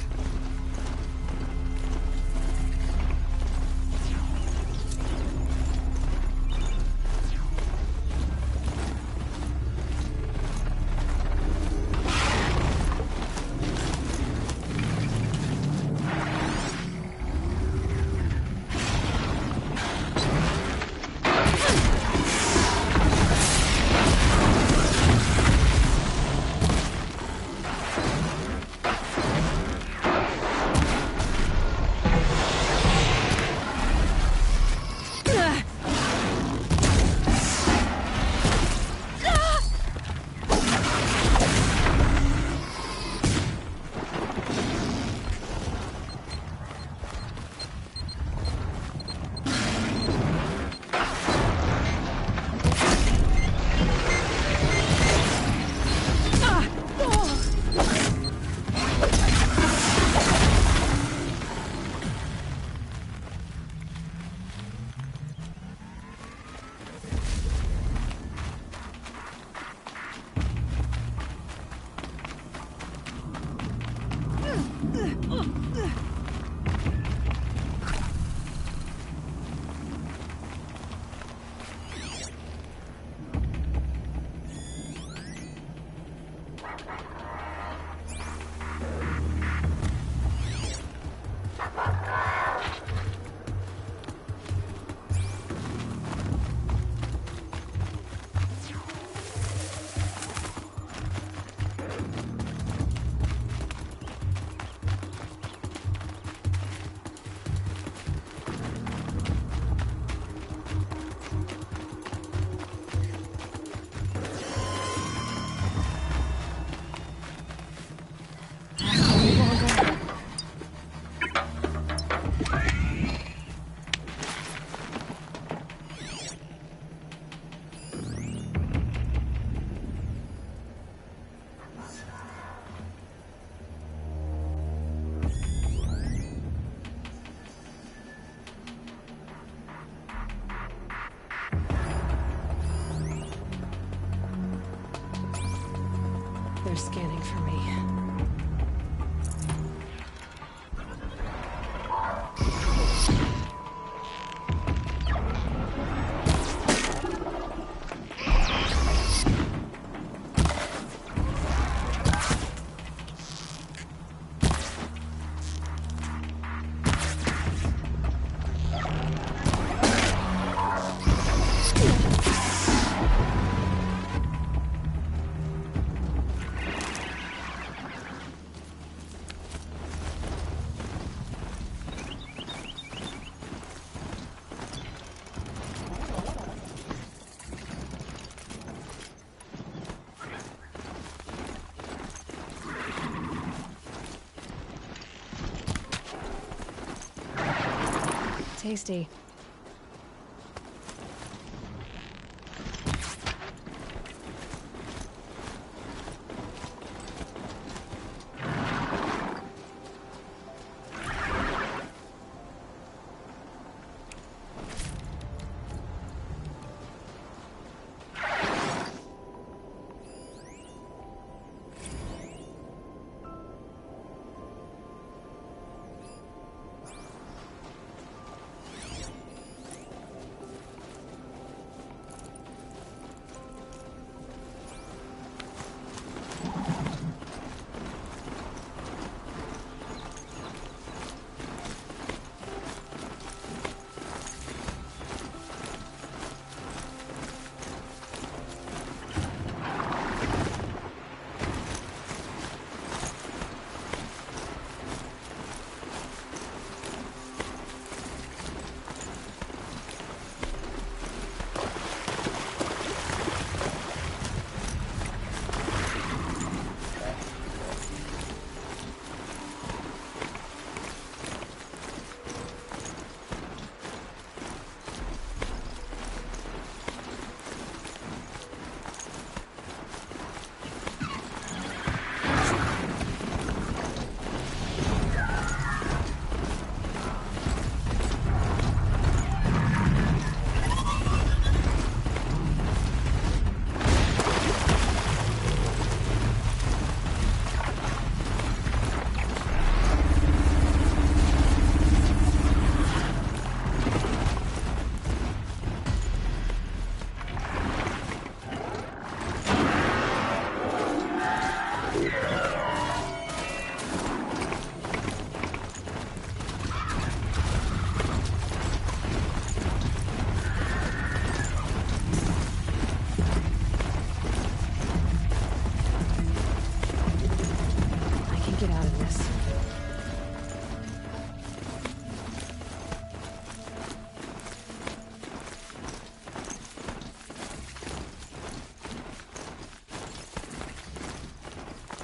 They're scanning for me. tasty.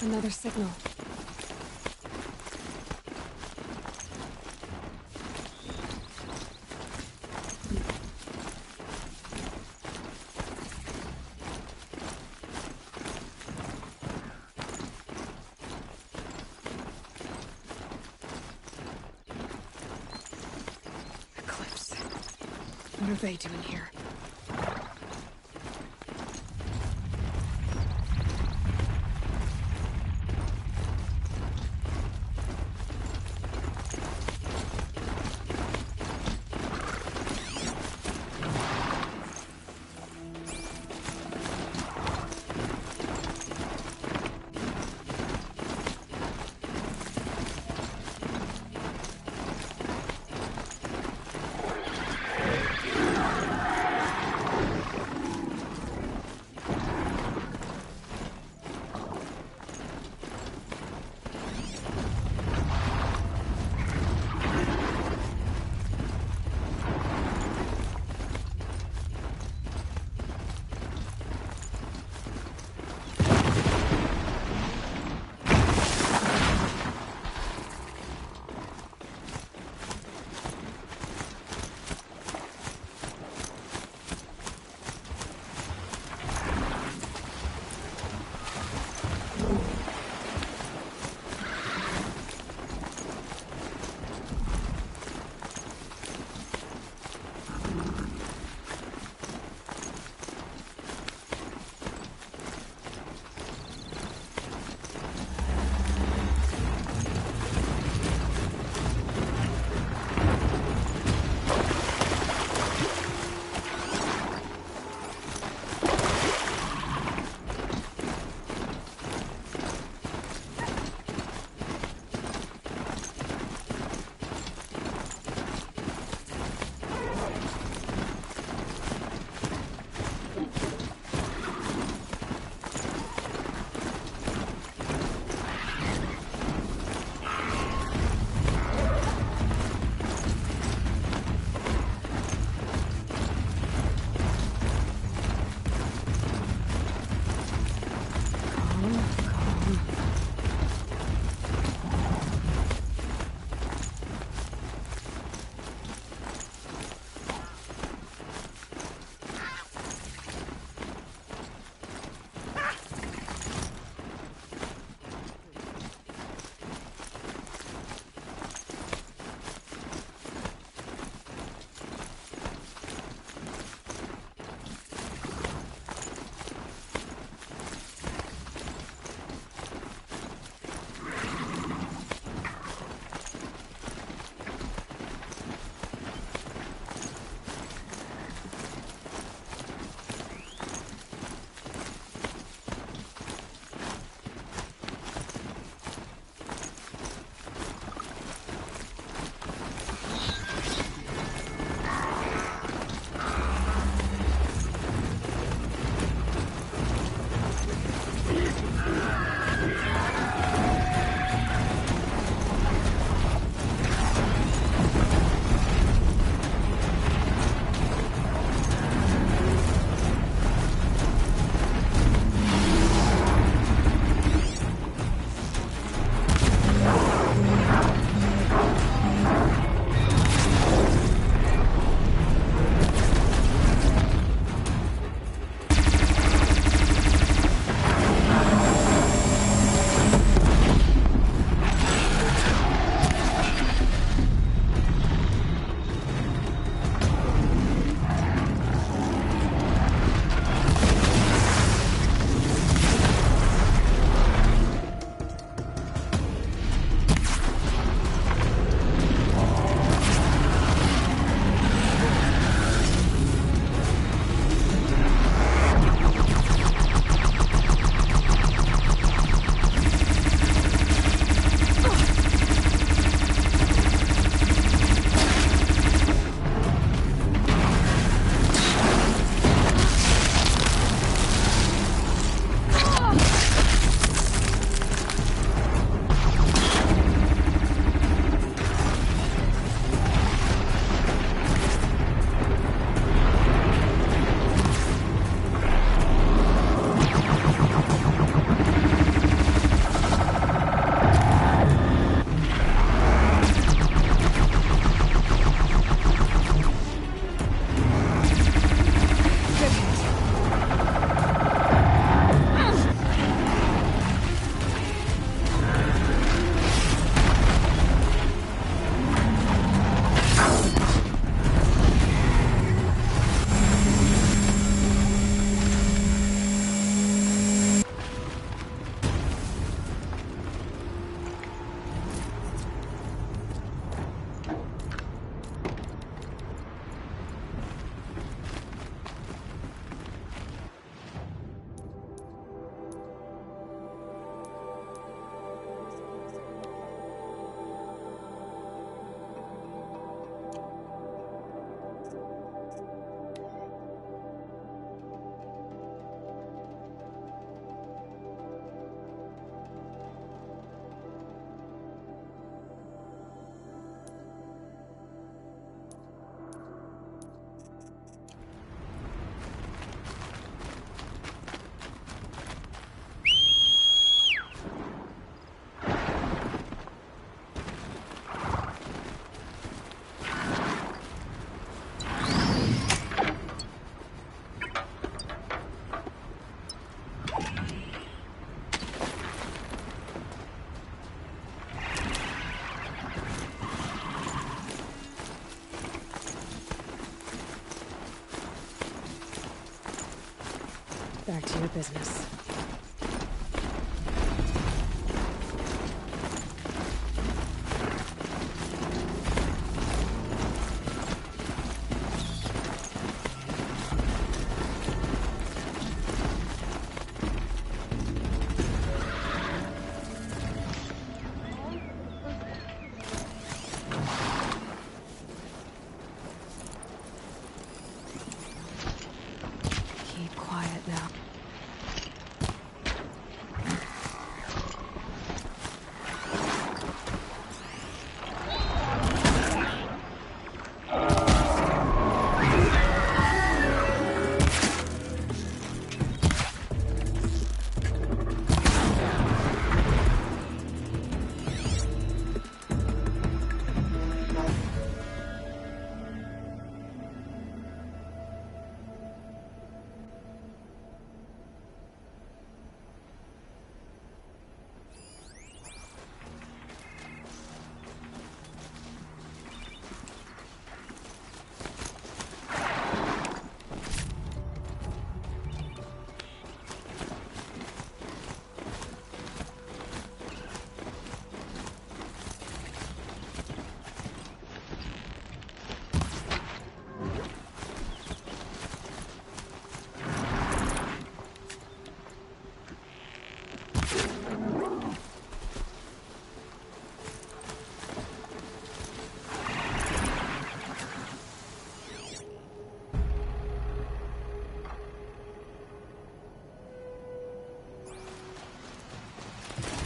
Another signal. Eclipse. What are they doing here? Back to your business. Keep quiet now.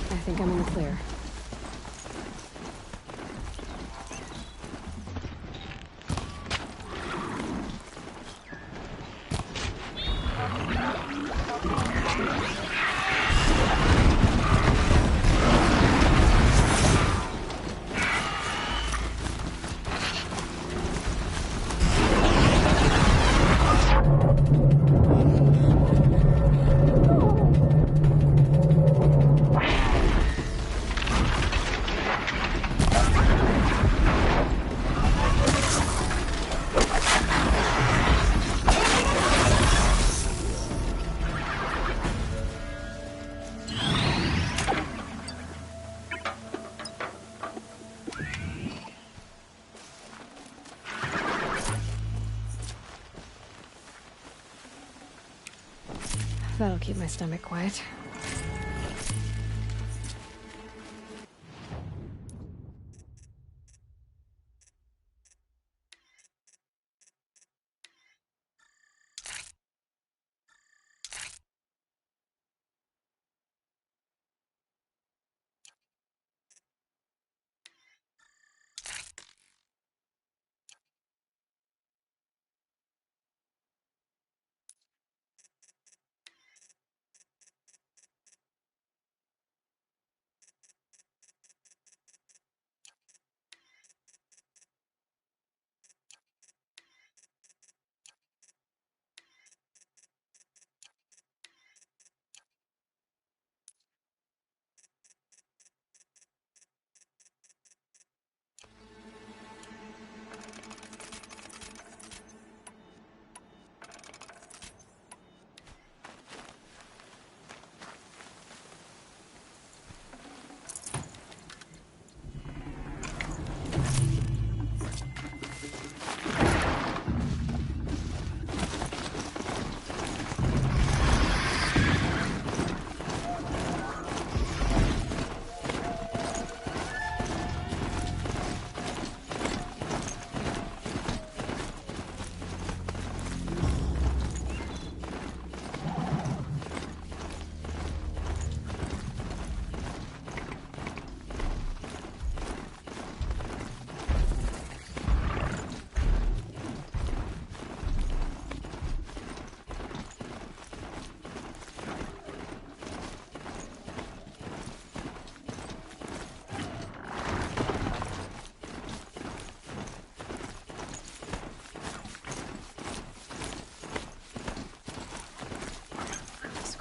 I think I'm in the clear. That'll keep my stomach quiet.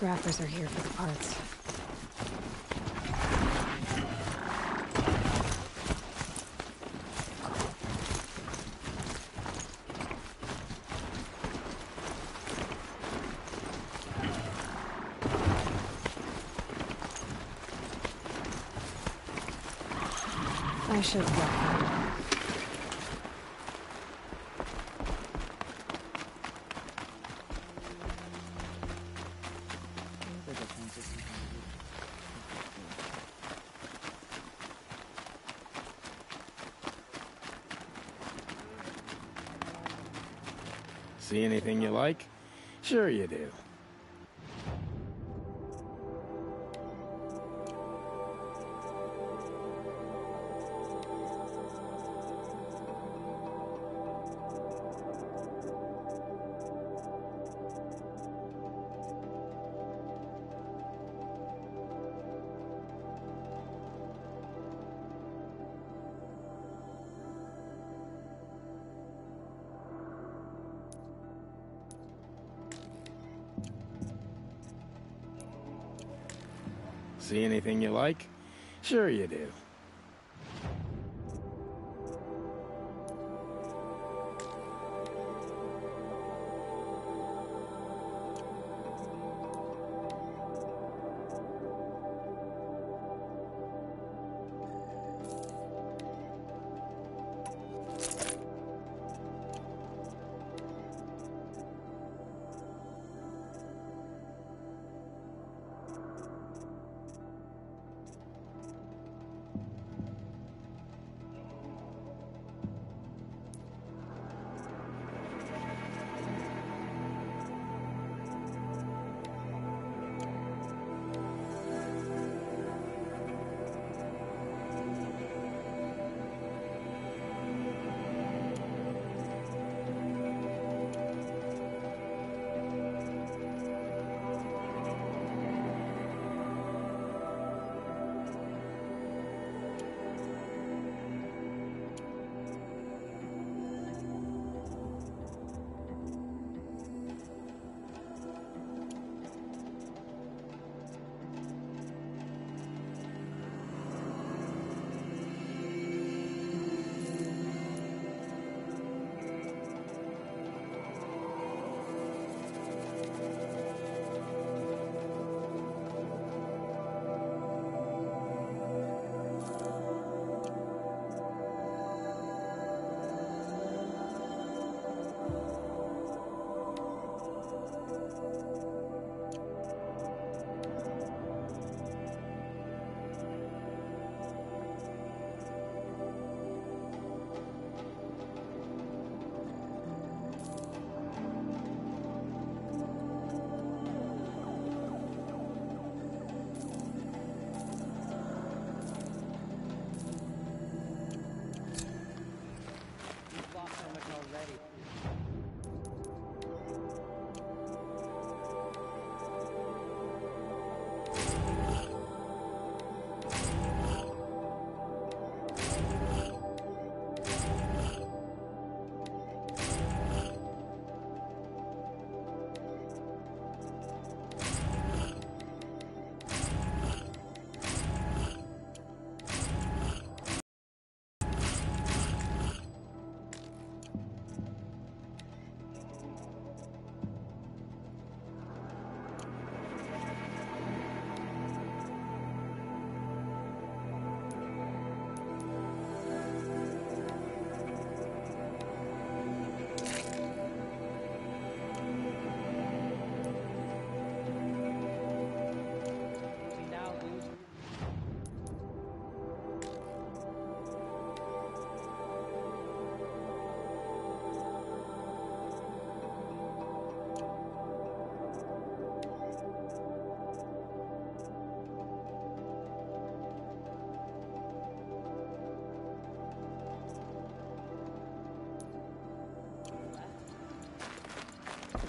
Scrappers are here for the parts. should walk. See anything you like? Sure you do. See anything you like? Sure you do.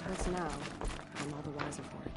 Hurts now. I'm all the wiser for it.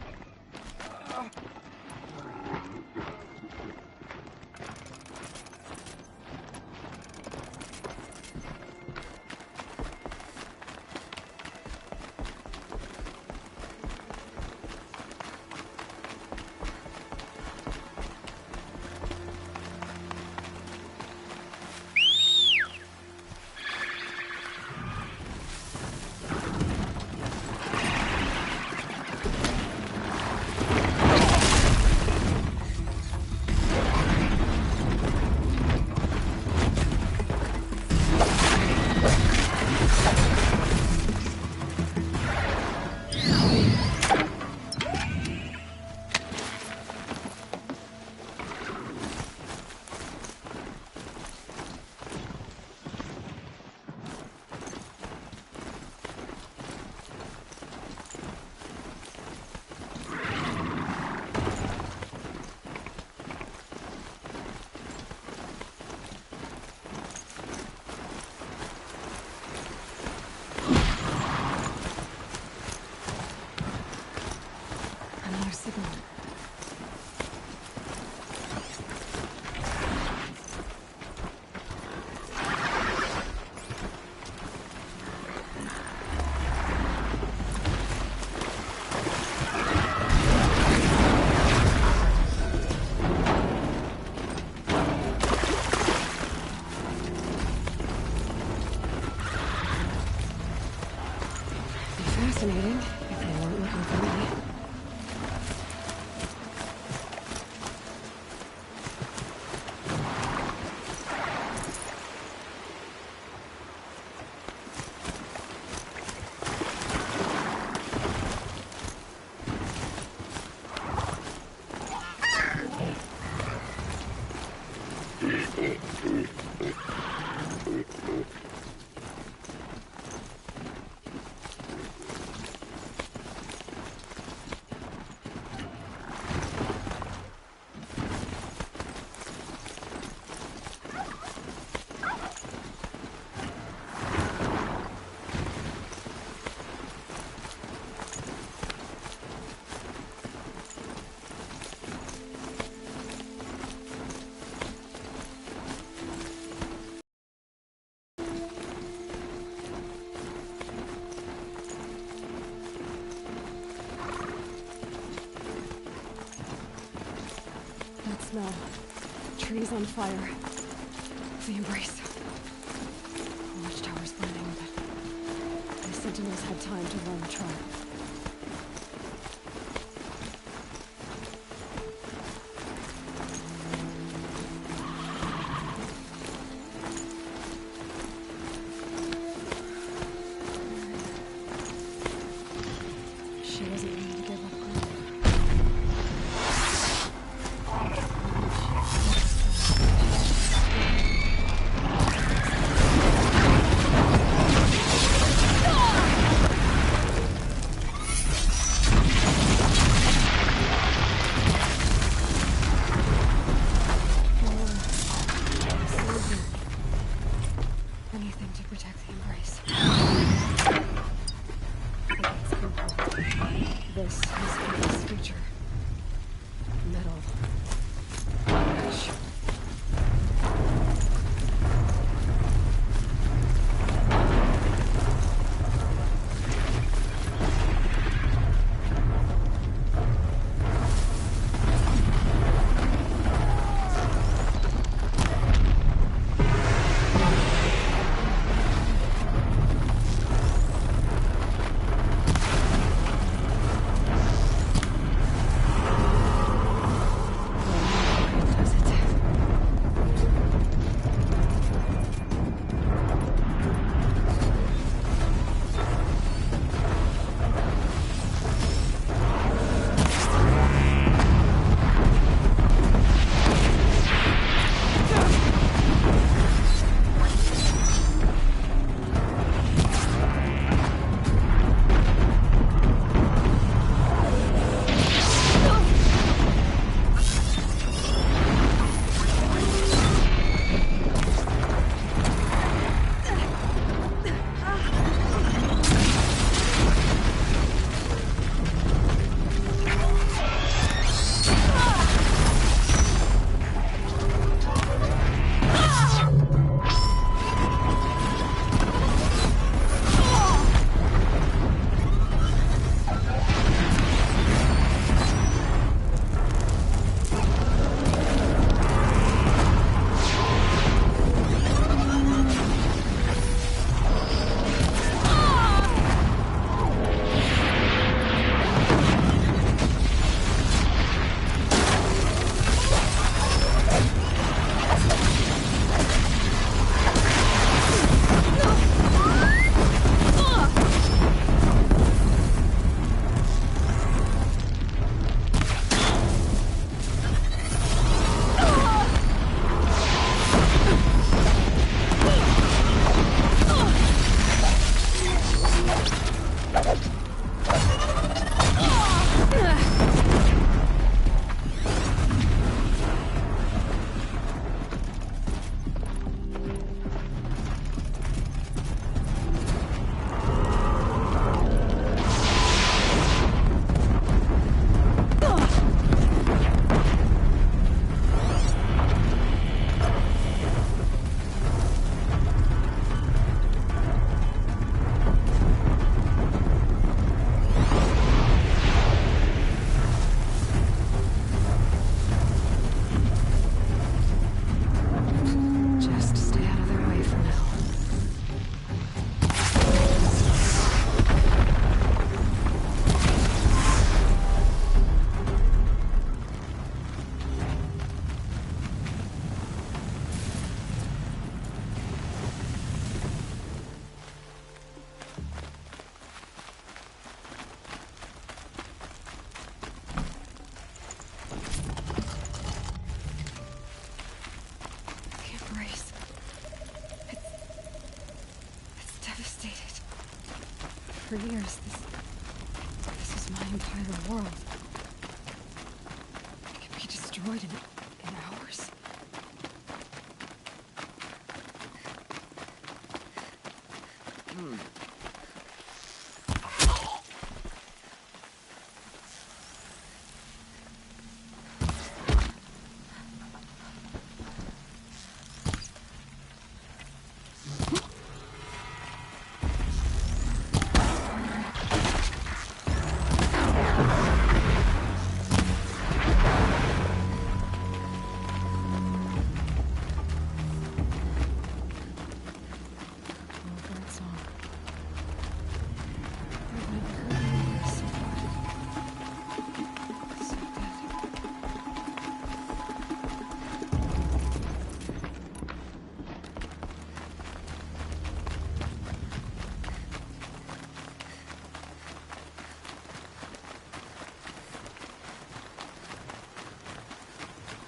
fascinating, if they weren't looking for me. Smell. Trees on fire. The embrace. Watchtower's burning, but the sentinels had time to run the trap. She wasn't ready to give up ground. For years, this is my entire world. It can be destroyed in hours.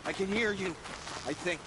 I can hear you, I think.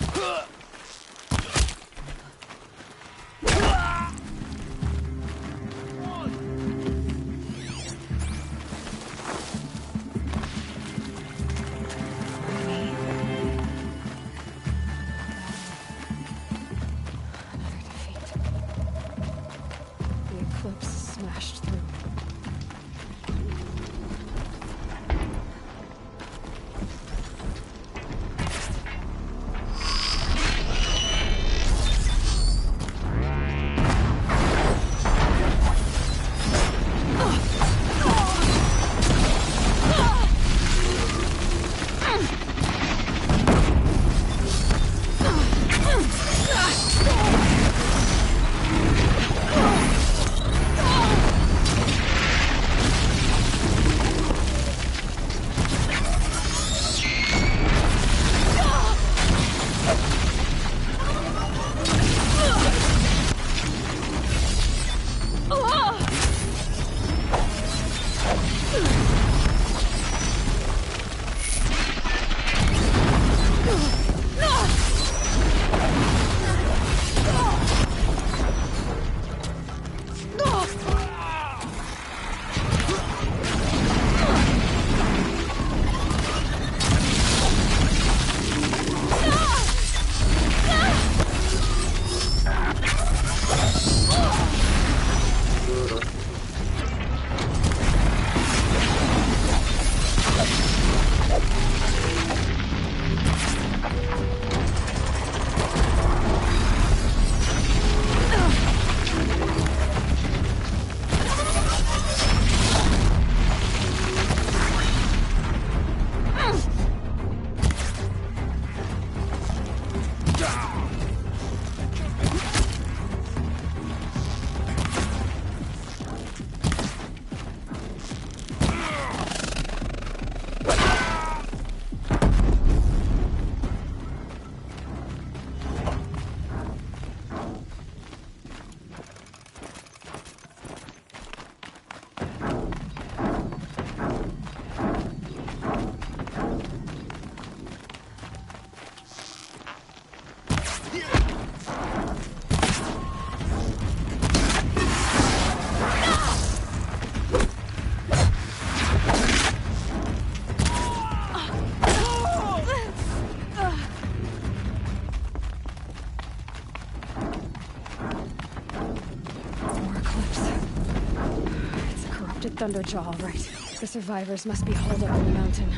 Thunderjaw, all right. The survivors must be holed up in the mountain.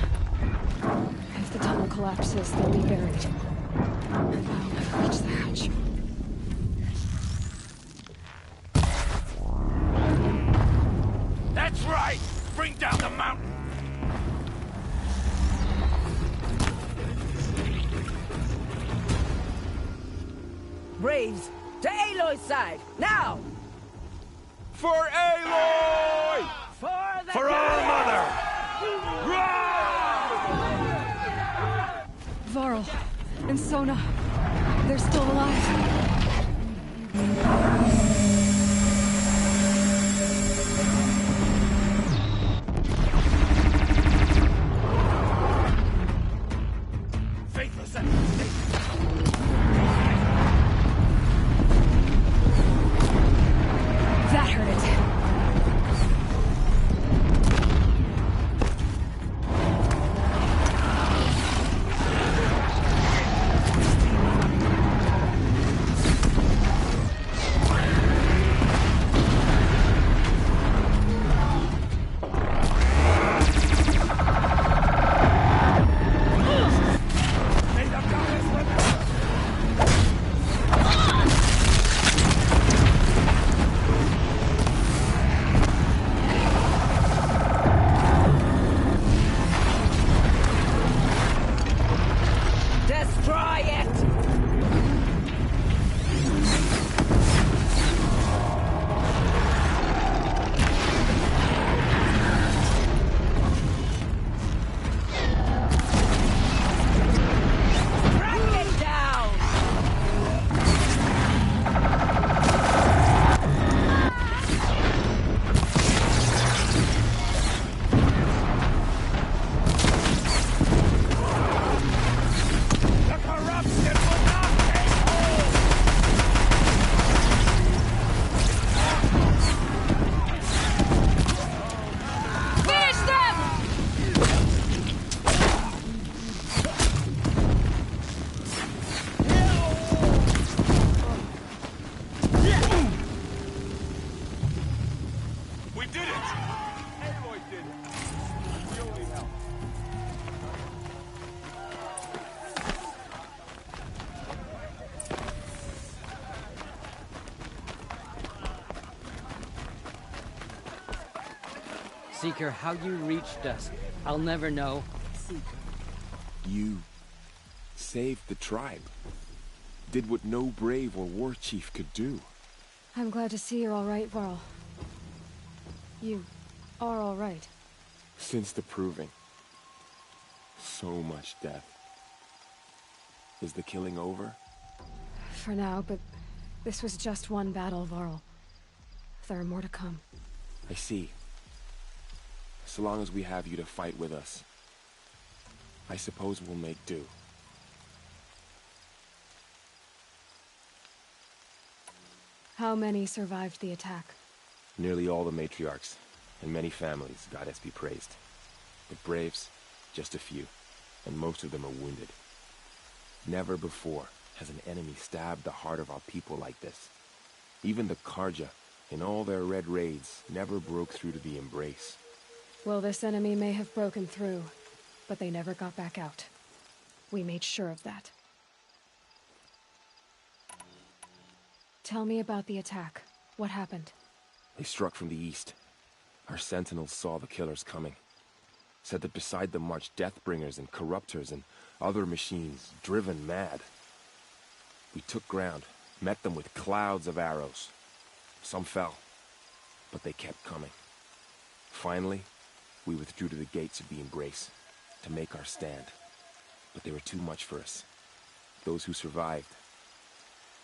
If the tunnel collapses, they'll be buried. And I'll never reach the hatch. That's right! Bring down the mountain! Braves, to Aloy's side, now! For Aloy! For our mother! Varl and Sona, they're still alive. Faithless That hurt it. We did it! Aloy did it! We only helped. Seeker, how you reached us, I'll never know. You saved the tribe. Did what no brave or war chief could do. I'm glad to see you're all right, Varl. You are all right. Since the proving. So much death. Is the killing over? For now, but this was just one battle, Varl. There are more to come. I see. So long as we have you to fight with us, I suppose we'll make do. How many survived the attack? Nearly all the matriarchs, and many families, goddess be praised. But braves, just a few, and most of them are wounded. Never before has an enemy stabbed the heart of our people like this. Even the Karja, in all their red raids, never broke through to the Embrace. Well, this enemy may have broken through, but they never got back out. We made sure of that. Tell me about the attack. What happened? They struck from the east. Our sentinels saw the killers coming. Said that beside them marched Deathbringers and Corruptors and other machines, driven mad. We took ground, met them with clouds of arrows. Some fell, but they kept coming. Finally, we withdrew to the gates of the Embrace to make our stand. But they were too much for us. Those who survived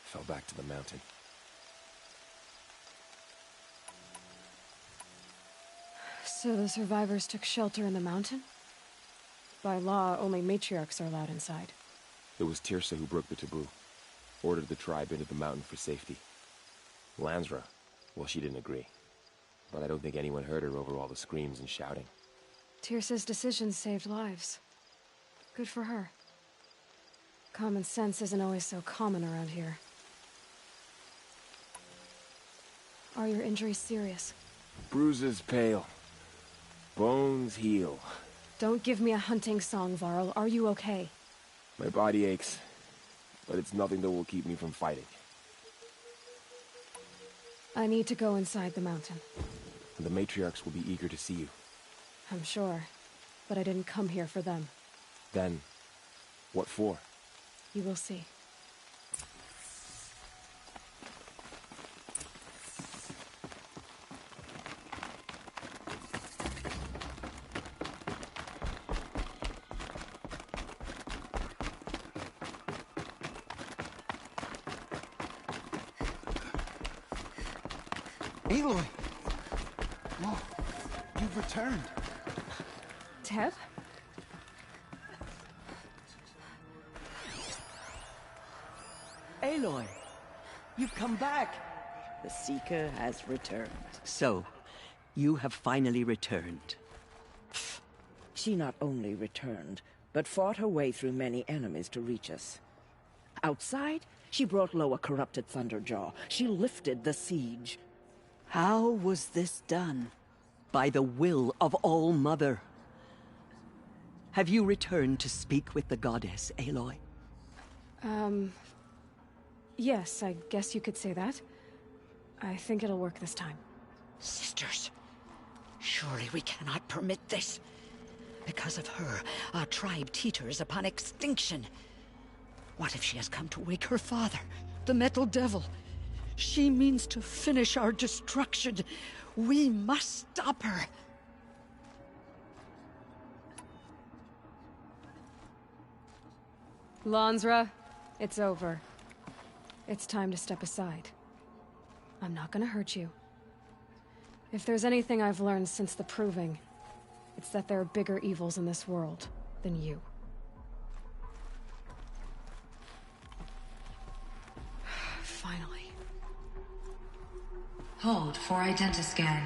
fell back to the mountain. So the survivors took shelter in the mountain? By law, only matriarchs are allowed inside. It was Tirsa who broke the taboo. Ordered the tribe into the mountain for safety. Lansra, well, she didn't agree. But I don't think anyone heard her over all the screams and shouting. Tirsa's decision saved lives. Good for her. Common sense isn't always so common around here. Are your injuries serious? Bruises pale. Bones heal. Don't give me a hunting song, Varl. Are you okay? My body aches, but it's nothing that will keep me from fighting. I need to go inside the mountain. And the matriarchs will be eager to see you. I'm sure, but I didn't come here for them. Then, what for? You will see. Aloy! Oh, you've returned. Tev? Aloy, you've come back. The Seeker has returned. So, you have finally returned. She not only returned, but fought her way through many enemies to reach us. Outside, she brought low a corrupted Thunderjaw. She lifted the siege. How was this done? By the will of All-Mother. Have you returned to speak with the goddess, Aloy? Yes, I guess you could say that. I think it'll work this time. Sisters, surely we cannot permit this. Because of her, our tribe teeters upon extinction. What if she has come to wake her father, the Metal Devil? She means to finish our destruction. We must stop her. Lansra, it's over. It's time to step aside. I'm not gonna hurt you. If there's anything I've learned since the Proving, it's that there are bigger evils in this world than you. Finally. Hold for identiscan.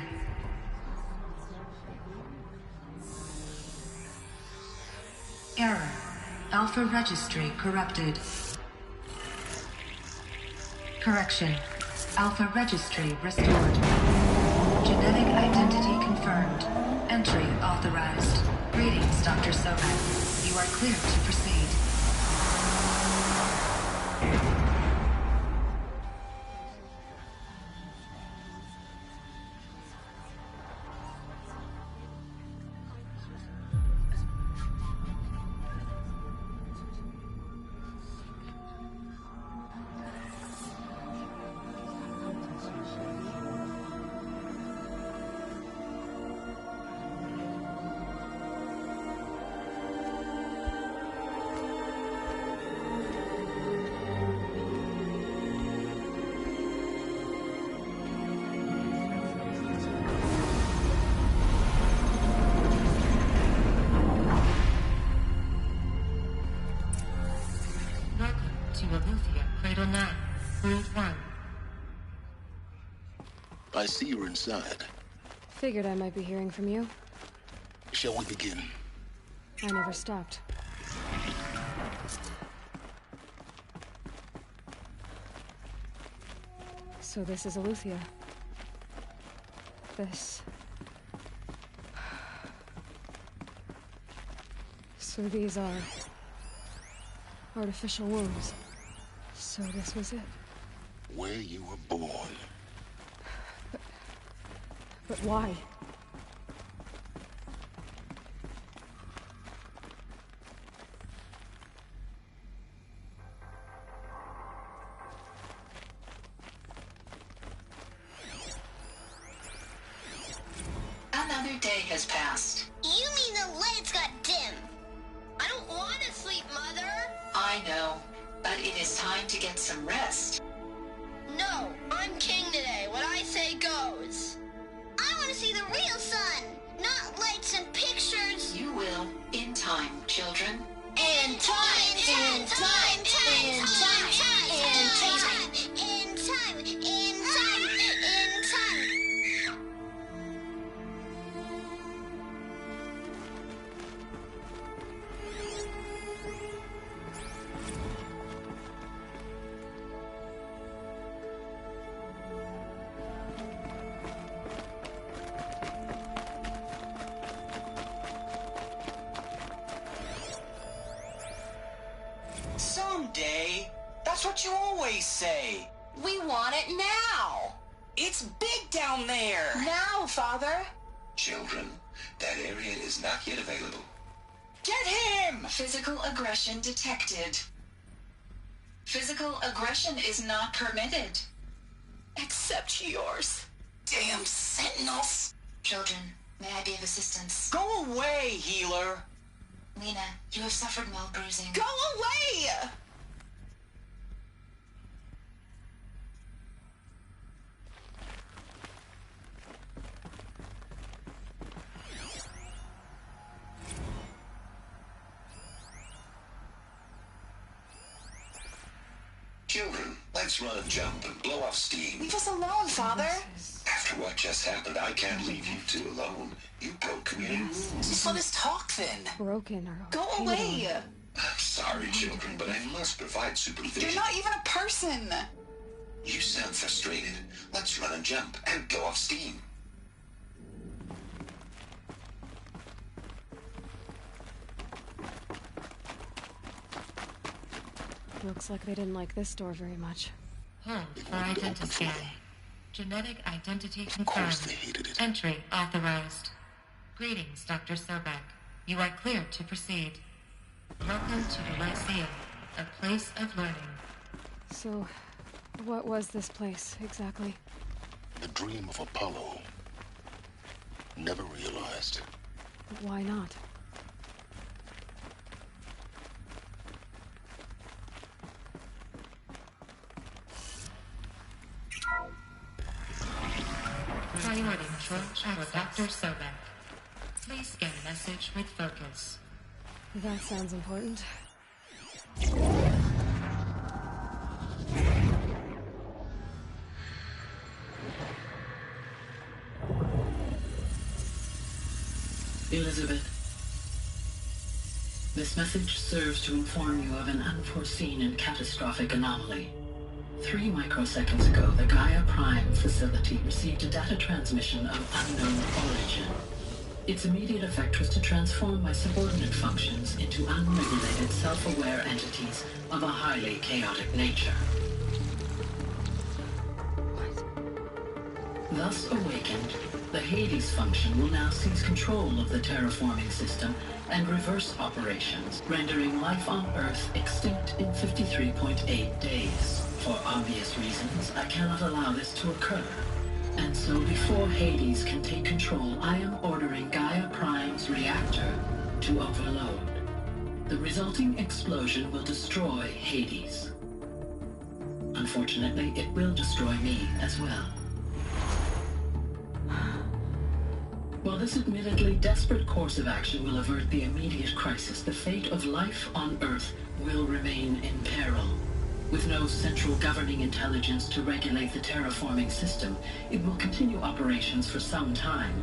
Error. Alpha registry corrupted. Correction. Alpha registry restored. Genetic identity confirmed. Entry authorized. Greetings, Dr. Sobek. You are clear to proceed. I see you're inside. Figured I might be hearing from you. Shall we begin? I never stopped. So this is Eleuthia. This... So these are... artificial wombs. So this was it. Where you were born. But why? Another day has passed. You mean the lights got dim? I don't want to sleep, Mother. I know, but it is time to get some rest. No, I'm king today. What I say goes. I want to see the real sun, not lights and pictures. You will, in time, children. In time, in time, in time, in time, in time, in time, in time. Someday. That's what you always say. We want it now. It's big down there. Now, Father. Children, that area is not yet available. Get him! Physical aggression detected. Physical aggression is not permitted. Except yours. Damn sentinels. Children, may I be of assistance? Go away, healer. Lena, you have suffered mild bruising. Go away! Children, let's run and jump and blow off steam. Leave us alone, Father. After what just happened, I can't leave you two alone. You broke community rules. Just let us talk then. Broken or Go away. I'm sorry, children, but I must provide supervision. You're not even a person. You sound frustrated. Let's run and jump and blow off steam. Looks like they didn't like this door very much. Hold for identity. Genetic identity confirmed. Entry authorized. Greetings, Dr. Sobek. You are cleared to proceed. Welcome to the Lyceum, a place of learning. So, what was this place, exactly? The dream of Apollo. Never realized. Why not? Priority control for Dr. Sobek. Please scan message with focus. That sounds important. Elizabeth, this message serves to inform you of an unforeseen and catastrophic anomaly. 3 microseconds ago, the Gaia Prime facility received a data transmission of unknown origin. Its immediate effect was to transform my subordinate functions into unregulated, self-aware entities of a highly chaotic nature. Thus awakened, the Hades function will now seize control of the terraforming system and reverse operations, rendering life on Earth extinct in 53.8 days. For obvious reasons, I cannot allow this to occur. And so before Hades can take control, I am ordering Gaia Prime's reactor to overload. The resulting explosion will destroy Hades. Unfortunately, it will destroy me as well. While this admittedly desperate course of action will avert the immediate crisis, the fate of life on Earth will remain in peril. With no central governing intelligence to regulate the terraforming system, it will continue operations for some time,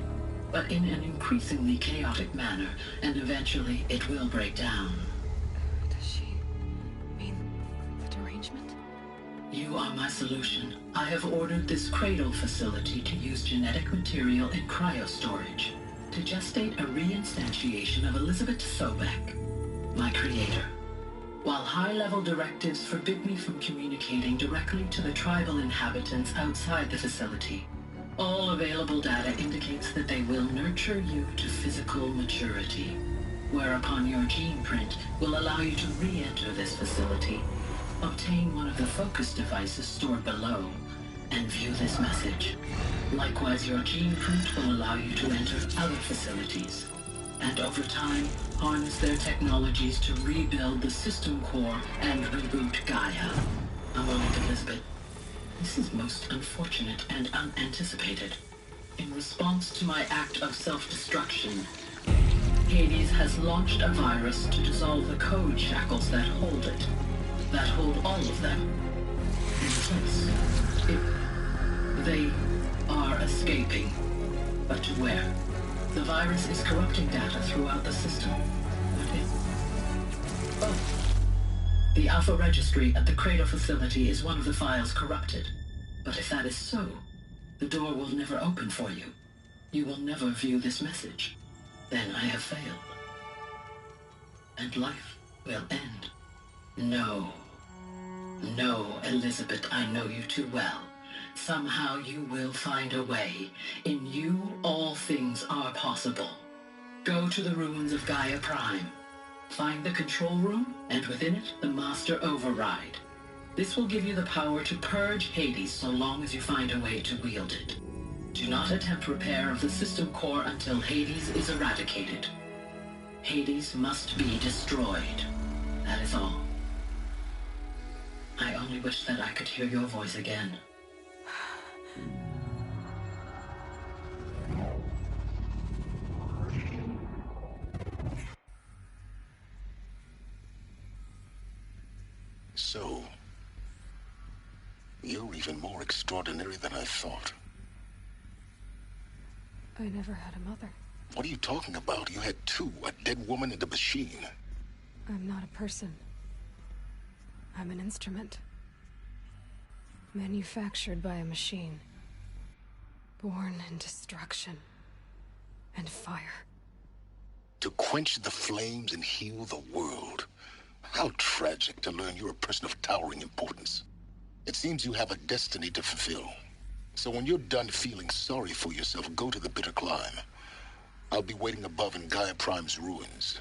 but in an increasingly chaotic manner, and eventually it will break down. Does she mean the derangement? You are my solution. I have ordered this cradle facility to use genetic material in cryostorage to gestate a reinstantiation of Elizabeth Sobek, my creator. While high-level directives forbid me from communicating directly to the tribal inhabitants outside the facility, all available data indicates that they will nurture you to physical maturity, whereupon your gene print will allow you to re-enter this facility, obtain one of the focus devices stored below, and view this message. Likewise, your gene print will allow you to enter other facilities, and over time, harness their technologies to rebuild the system core and reboot Gaia. A moment, Elizabeth. This is most unfortunate and unanticipated. In response to my act of self-destruction, Hades has launched a virus to dissolve the code shackles that hold it, that hold all of them in place. They are escaping, but to where? The virus is corrupting data throughout the system. The Alpha Registry at the Cradle facility is one of the files corrupted. But if that is so, the door will never open for you. You will never view this message. Then I have failed. And life will end. No. No, Elizabeth, I know you too well. Somehow you will find a way. In you, all things are possible. Go to the ruins of Gaia Prime. Find the control room, and within it, the Master Override. This will give you the power to purge Hades so long as you find a way to wield it. Do not attempt repair of the system core until Hades is eradicated. Hades must be destroyed. That is all. I only wish that I could hear your voice again. So, you're even more extraordinary than I thought. I never had a mother. What are you talking about? You had two, a dead woman and a machine. I'm not a person. I'm an instrument. Manufactured by a machine. Born in destruction and fire. To quench the flames and heal the world. How tragic to learn you're a person of towering importance. It seems you have a destiny to fulfill. So when you're done feeling sorry for yourself, go to the bitter climb. I'll be waiting above in Gaia Prime's ruins.